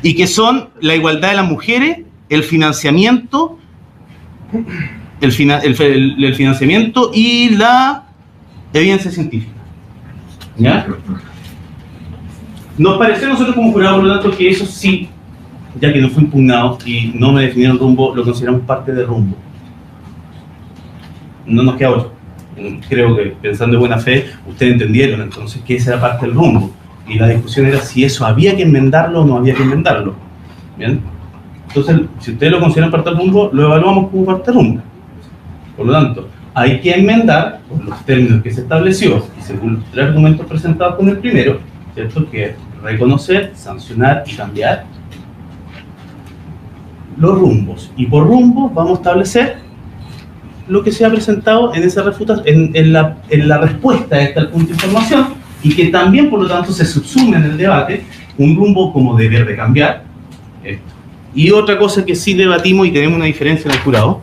[SPEAKER 1] Y que son la igualdad de las mujeres, el financiamiento, el financiamiento y la evidencia científica. ¿Ya? Nos pareció a nosotros como jurado, por lo tanto, que eso sí, ya que no fue impugnado y no me definieron rumbo, lo consideramos parte de rumbo. No nos queda otro. Creo que, pensando en buena fe, ustedes entendieron entonces que esa era parte del rumbo. Y la discusión era si eso había que enmendarlo o no había que enmendarlo. ¿Bien? Entonces, si ustedes lo consideran parte del rumbo, lo evaluamos como parte del rumbo. Por lo tanto, hay que enmendar por los términos que se estableció y según los tres argumentos presentados con el primero, ¿cierto? Que es reconocer, sancionar y cambiar los rumbos. Y por rumbos vamos a establecer
[SPEAKER 9] lo que se ha presentado en esa en la respuesta a este punto de información, y que también, por lo tanto, se subsume en el debate un rumbo como deber de cambiar esto. Y otra cosa que sí debatimos y tenemos una diferencia en el jurado,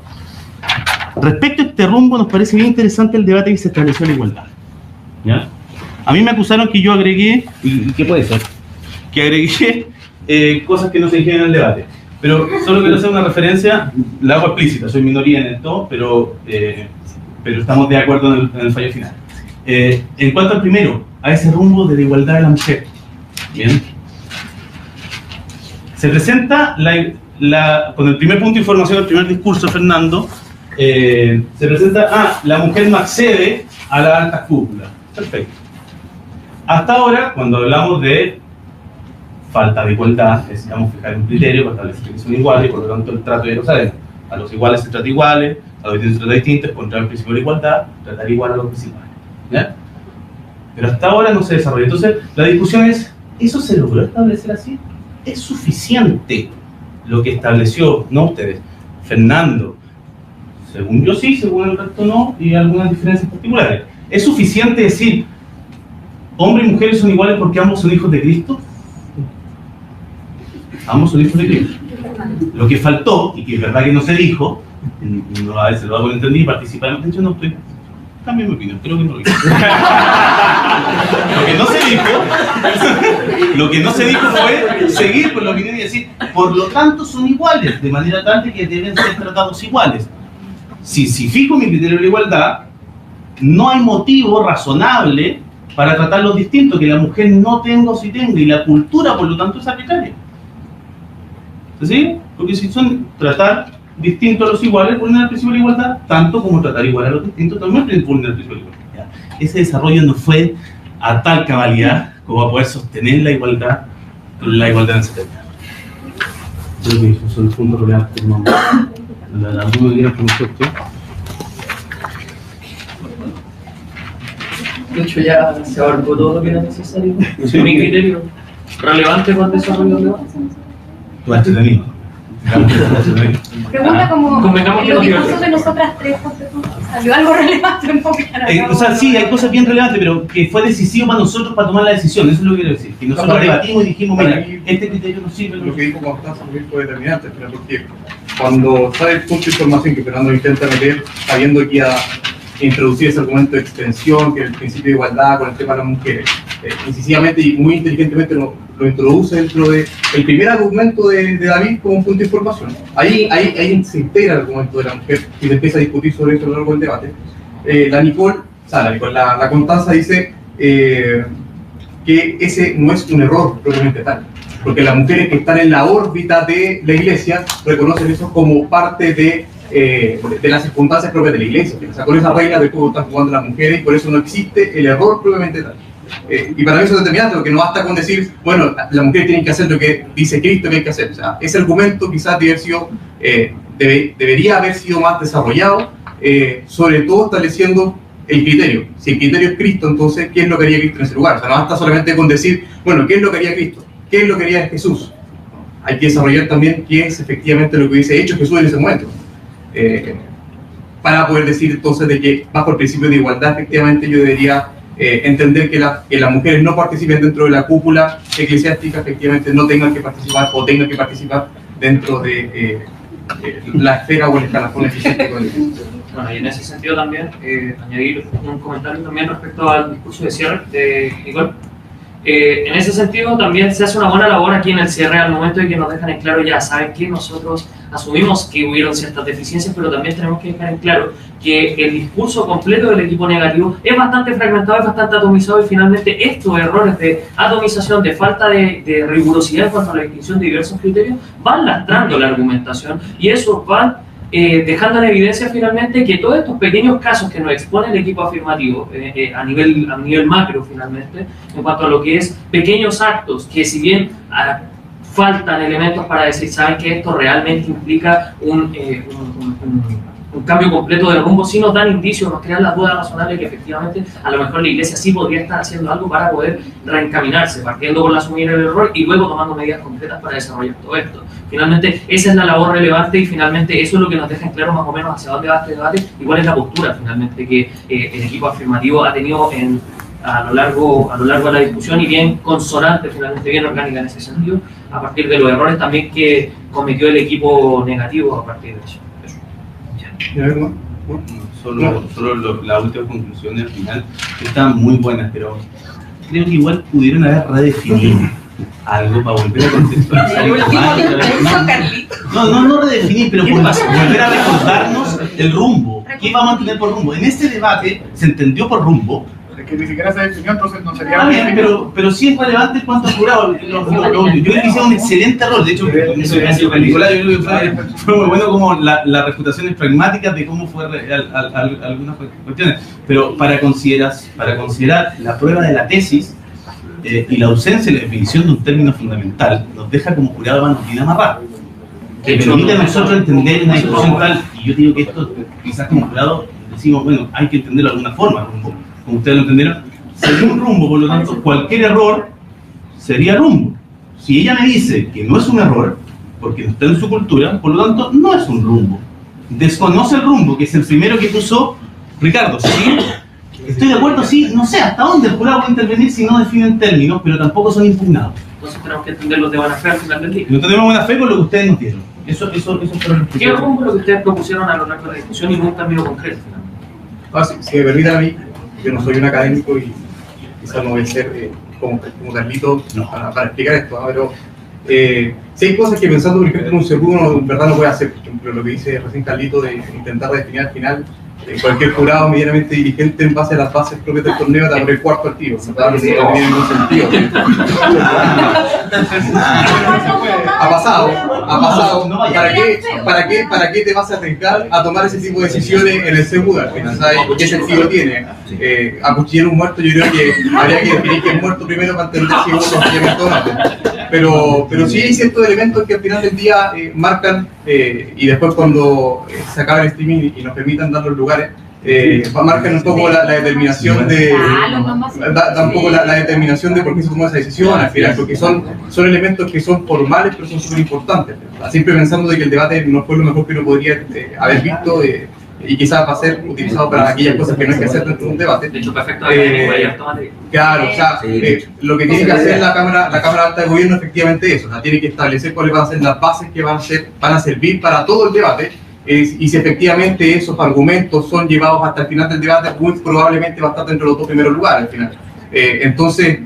[SPEAKER 9] respecto a este rumbo, nos parece bien interesante el debate que se estableció en la igualdad. ¿Ya? A mí me acusaron que yo agregué, ¿y qué puede ser? Que agregué cosas que no se dijeron en el debate. Pero solo quiero hacer una referencia, la hago explícita, soy minoría en esto, pero estamos de acuerdo en el fallo final. En cuanto al primero, a ese rumbo de la igualdad de la mujer. Bien. Se presenta con el primer punto de información, el primer discurso, Fernando, se presenta, la mujer no accede a la alta cúpula. Perfecto. Hasta ahora, cuando hablamos de falta de igualdad, necesitamos fijar un criterio para establecer que son iguales, y por lo tanto el trato ya lo sabemos. A los iguales se trata iguales, a los distintos se trata distintos, contra el principio de la igualdad, tratar igual a los desiguales. ¿Ya? Pero hasta ahora no se desarrolla. Entonces, la discusión es, ¿eso se logró establecer así? ¿Es suficiente lo que estableció, no ustedes, Fernando? Según yo sí, según el resto no, y algunas diferencias particulares. ¿Es suficiente decir, hombres y mujeres son iguales porque ambos son hijos de Cristo? Ambos son hijos de Cristo. Lo que faltó, y que es verdad que no se dijo, no, a veces lo hago entender y participar, de hecho no estoy... Cambio mi opinión, creo que no lo dijo. Lo que no se dijo fue seguir con la opinión y decir, por lo tanto son iguales, de manera tal de que deben ser tratados iguales. Si fijo mi criterio de la igualdad, no hay motivo razonable para tratarlos distintos, que la mujer no tenga o sí tenga, y la cultura, por lo tanto, es arbitraria. ¿Sí? Porque si son tratar distintos a los iguales, vulnerar el principio de la igualdad, tanto como tratar igual a los distintos, también vulnerar el principio de la igualdad. Ese desarrollo no fue a tal cabalidad como a poder sostener la igualdad en el 70. Creo que esos son los puntos relevantes. ¿Alguno quiere preguntar usted?
[SPEAKER 10] De hecho, ya se abarcó todo lo que era necesario. Sí. Mi criterio relevante para el desarrollo del debate.
[SPEAKER 9] Tú has tenido.
[SPEAKER 2] Pregunta como en lo que puso de nosotras tres, salió algo relevante un poco.
[SPEAKER 9] O sea, sí, hay cosas bien relevantes, pero que fue decisivo para nosotros para tomar la decisión, eso es lo que quiero decir. Que nosotros debatimos y dijimos, mira, este criterio no sirve.
[SPEAKER 11] Lo que dijo Constanza fue determinante, porque cuando sale el punto de información que Fernando intenta meter, sabiendo que iba a introducir ese argumento de extensión, que es el principio de igualdad con el tema de las mujeres, incisivamente y muy inteligentemente lo introduce dentro del primer argumento de David como un punto de información. Ahí se integra el argumento de la mujer y se empieza a discutir sobre eso a lo largo del debate. La Constanza dice que ese no es un error propiamente tal, porque las mujeres que están en la órbita de la iglesia reconocen eso como parte de las circunstancias propias de la iglesia. O sea, con esa regla de cómo están jugando las mujeres, y por eso no existe el error propiamente tal. Y para mí eso es determinante, porque no basta con decir, bueno, las mujeres tienen que hacer lo que dice Cristo que hay que hacer. O sea, ese argumento quizás debería haber sido más desarrollado, sobre todo estableciendo el criterio. Si el criterio es Cristo, entonces, ¿qué es lo que haría Cristo en ese lugar? O sea, no basta solamente con decir, bueno, ¿qué es lo que haría Cristo? ¿Qué es lo que haría Jesús? Hay que desarrollar también qué es efectivamente lo que hubiese hecho Jesús en ese momento. Para poder decir entonces de que bajo el principio de igualdad efectivamente yo debería entender que las mujeres no participen dentro de la cúpula eclesiástica, efectivamente no tengan que participar o tengan que participar dentro de la esfera o el escalafón eclesiástico del Cristo.
[SPEAKER 10] Bueno, y en ese sentido también añadir un comentario también respecto al discurso de cierre de Nicole. En ese sentido también se hace una buena labor aquí en el cierre al momento de que nos dejan en claro, ya saben que nosotros asumimos que hubieron ciertas deficiencias, pero también tenemos que dejar en claro que el discurso completo del equipo negativo es bastante fragmentado, es bastante atomizado, y finalmente estos errores de atomización, de falta de rigurosidad en cuanto a la distinción de diversos criterios, van lastrando la argumentación, y eso van dejando en evidencia finalmente que todos estos pequeños casos que nos expone el equipo afirmativo a nivel macro finalmente, en cuanto a lo que es pequeños actos que si bien faltan elementos para decir, saben que esto realmente implica un cambio completo de rumbo, sí nos dan indicios, nos crean las dudas razonables que efectivamente a lo mejor la Iglesia sí podría estar haciendo algo para poder reencaminarse, partiendo por la asumir el error y luego tomando medidas concretas para desarrollar todo esto. Finalmente, esa es la labor relevante y finalmente eso es lo que nos deja en claro más o menos hacia dónde va este debate y cuál es la postura finalmente que el equipo afirmativo ha tenido a lo largo de la discusión y bien consonante, finalmente bien orgánica en ese sentido, a partir de los errores también que cometió el equipo negativo a partir de eso.
[SPEAKER 9] Solo las últimas conclusiones al final están muy buenas, pero creo que igual pudieron haber redefinido algo para volver a contextualizar. No redefinir, pero volver a recordarnos el rumbo. ¿Qué vamos a tener por rumbo? En este debate se entendió por rumbo.
[SPEAKER 11] Que ni siquiera se definió, entonces no sería...
[SPEAKER 9] pero sí es relevante cuánto jurado. Yo creo que hicieron un excelente error. De hecho, Nicolás, yo creo que fue muy bueno como las refutaciones pragmáticas de cómo fue algunas cuestiones. Pero para considerar la prueba de la tesis y la ausencia de la definición de un término fundamental, nos deja como jurado manos bien amarrados. Que permite a nosotros entender una discusión tal, y yo digo que esto quizás como jurado decimos, bueno, hay que entenderlo de alguna forma, como ustedes lo entendieron, sería un rumbo, por lo tanto, cualquier error sería rumbo. Si ella me dice que no es un error, porque no está en su cultura, por lo tanto, no es un rumbo. Desconoce el rumbo, que es el primero que puso Ricardo, ¿sí? Estoy de acuerdo, sí, no sé hasta dónde el jurado puede intervenir si no definen términos, pero tampoco son impugnados.
[SPEAKER 10] Entonces tenemos que entenderlos de buena fe al final del día.
[SPEAKER 9] No tenemos buena fe con lo que ustedes nos dieron. Eso
[SPEAKER 10] ¿Qué rumbo lo que ustedes propusieron a lo largo de la discusión y nunca un cambio concreto?
[SPEAKER 11] Si me permiten a mí, yo no soy un académico y quizás no voy a ser como Carlito para explicar esto, ¿no? Pero si hay cosas que pensando por ejemplo en un segundo en verdad no puede hacer, por ejemplo lo que dice recién Carlito de intentar definir al final cualquier jurado medianamente dirigente en base a las bases propias del torneo te abre el cuarto al tiro, no tiene ningún sentido. Ha pasado. ¿Para qué te vas a arriesgar a tomar ese tipo de decisiones en el segundo al final? ¿Sabes qué sentido tiene? Acuchillar un muerto, yo creo que habría que definir que es muerto primero para entender si hubo consentimiento o no. Pero sí hay ciertos elementos que al final del día marcan y después cuando se acaba el streaming y nos permitan dar los lugares, marcan un poco la determinación de da un poco la determinación de por qué se tomó esa decisión al final, porque son elementos que son formales pero son súper importantes, siempre pensando de que el debate no fue lo mejor que uno podría haber visto y quizás va a ser utilizado para aquellas cosas que no hay que hacer dentro de un debate.
[SPEAKER 10] De hecho, perfecto.
[SPEAKER 11] Claro, o sea, lo que tiene que hacer la Cámara Alta de Gobierno efectivamente es eso, o sea, tiene que establecer cuáles van a ser las bases que van a servir para todo el debate, y si efectivamente esos argumentos son llevados hasta el final del debate, muy probablemente va a estar dentro de los dos primeros lugares al final. Entonces,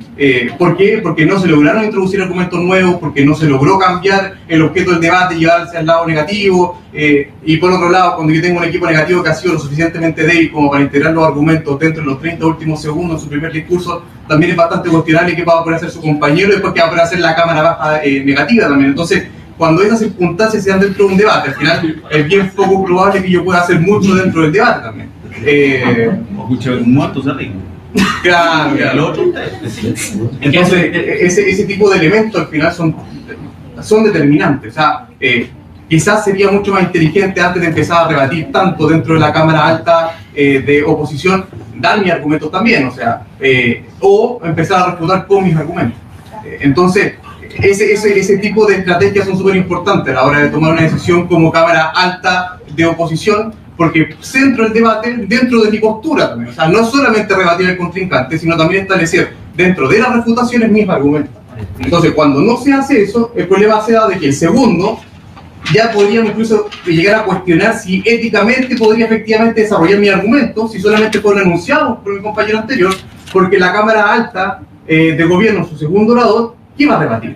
[SPEAKER 11] ¿por qué? Porque no se lograron introducir argumentos nuevos, porque no se logró cambiar el objeto del debate, llevarse al lado negativo, y por otro lado, cuando yo tengo un equipo negativo que ha sido lo suficientemente débil como para integrar los argumentos dentro de los 30 últimos segundos en su primer discurso, también es bastante cuestionable qué va a poder hacer su compañero y después qué va a poder hacer la cámara baja negativa también. Entonces, cuando esas circunstancias se dan dentro de un debate, al final es bien poco probable que yo pueda hacer mucho dentro del debate también.
[SPEAKER 9] O escuchar un muerto se ríe.
[SPEAKER 11] Claro, entonces ese tipo de elementos al final son determinantes. O sea, quizás sería mucho más inteligente antes de empezar a rebatir tanto dentro de la Cámara Alta de oposición, dar mis argumentos también, o sea, o empezar a refutar con mis argumentos. Entonces, ese tipo de estrategias son súper importantes a la hora de tomar una decisión como Cámara Alta de oposición, porque centro el debate dentro de mi postura también. O sea, no solamente rebatir al contrincante, sino también establecer dentro de las refutaciones mis argumentos. Entonces, cuando no se hace eso, el problema se da de que el segundo ya podríamos incluso llegar a cuestionar si éticamente podría efectivamente desarrollar mi argumento, si solamente fueron enunciados por mi compañero anterior, porque la Cámara Alta de Gobierno, su segundo orador, ¿quién va a rebatir?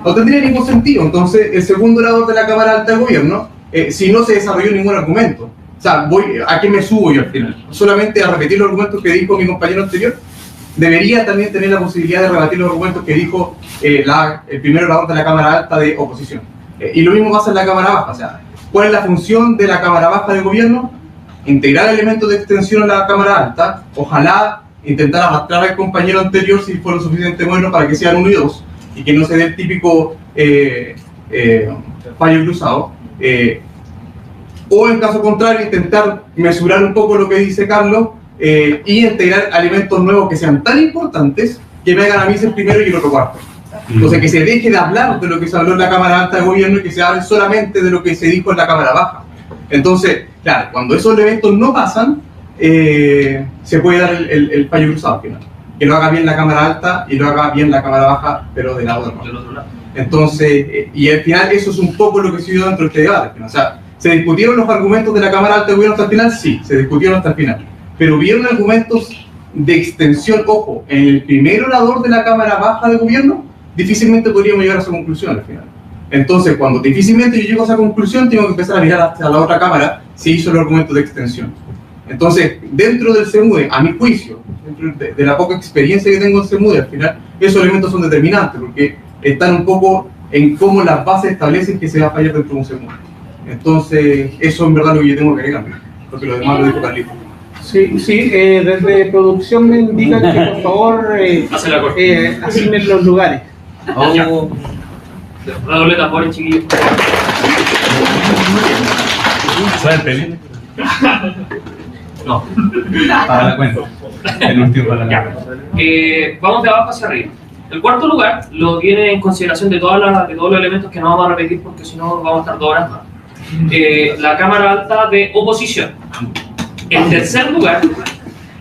[SPEAKER 11] No tendría ningún sentido. Entonces, el segundo orador de la Cámara Alta de Gobierno, si no se desarrolló ningún argumento, o sea, ¿a qué me subo yo al final? ¿Solamente a repetir los argumentos que dijo mi compañero anterior? Debería también tener la posibilidad de rebatir los argumentos que dijo el primer orador de la Cámara Alta de oposición. Y lo mismo pasa en la Cámara Baja. O sea, ¿cuál es la función de la Cámara Baja de Gobierno? Integrar elementos de extensión a la Cámara Alta, ojalá intentar arrastrar al compañero anterior si fue lo suficientemente bueno para que sean 1 y 2, y que no se dé el típico fallo cruzado. O en caso contrario, intentar mesurar un poco lo que dice Carlos y integrar elementos nuevos que sean tan importantes que me hagan a mí ser primero y el otro cuarto. Entonces, que se deje de hablar de lo que se habló en la Cámara Alta de Gobierno y que se hable solamente de lo que se dijo en la Cámara Baja. Entonces, claro, cuando esos elementos no pasan, se puede dar el fallo cruzado al final. Que lo haga bien la Cámara Alta y lo haga bien la Cámara Baja, pero del otro lado. Entonces, y al final eso es un poco lo que se dio dentro de este debate. O sea, ¿se discutieron los argumentos de la Cámara Alta de Gobierno hasta el final? Sí, se discutieron hasta el final. Pero ¿hubieron argumentos de extensión? Ojo, en el primer orador de la Cámara Baja de Gobierno, difícilmente podríamos llegar a esa conclusión al final. Entonces, cuando difícilmente yo llego a esa conclusión, tengo que empezar a mirar hacia la otra Cámara si hizo el argumento de extensión. Entonces, dentro del CEMUDE, a mi juicio, dentro de la poca experiencia que tengo en CEMUDE, al final, esos elementos son determinantes, porque están un poco en cómo las bases establecen que se va a fallar dentro de un CEMUDE. Entonces, eso en verdad es lo que yo tengo que agregar, porque lo demás lo dijo Carlito.
[SPEAKER 1] Sí, desde producción me indican que por favor asignen los lugares.
[SPEAKER 10] Doble tambor, chiquillos.
[SPEAKER 9] ¿Sabes peli?
[SPEAKER 10] No.
[SPEAKER 9] Para la cuenta. El último para la cuenta.
[SPEAKER 10] Vamos de abajo hacia arriba. El cuarto lugar lo tiene en consideración de todos los elementos que no vamos a repetir porque si no vamos a estar 2 horas más. La Cámara Alta de Oposición. El tercer lugar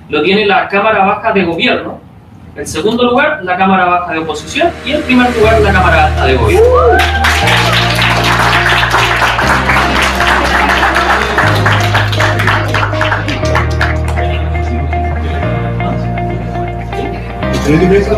[SPEAKER 10] lo tiene la Cámara Baja de Gobierno. El segundo lugar, la Cámara Baja de Oposición. Y el primer lugar, la Cámara Alta de Gobierno.
[SPEAKER 11] ¿Tenés diferencia?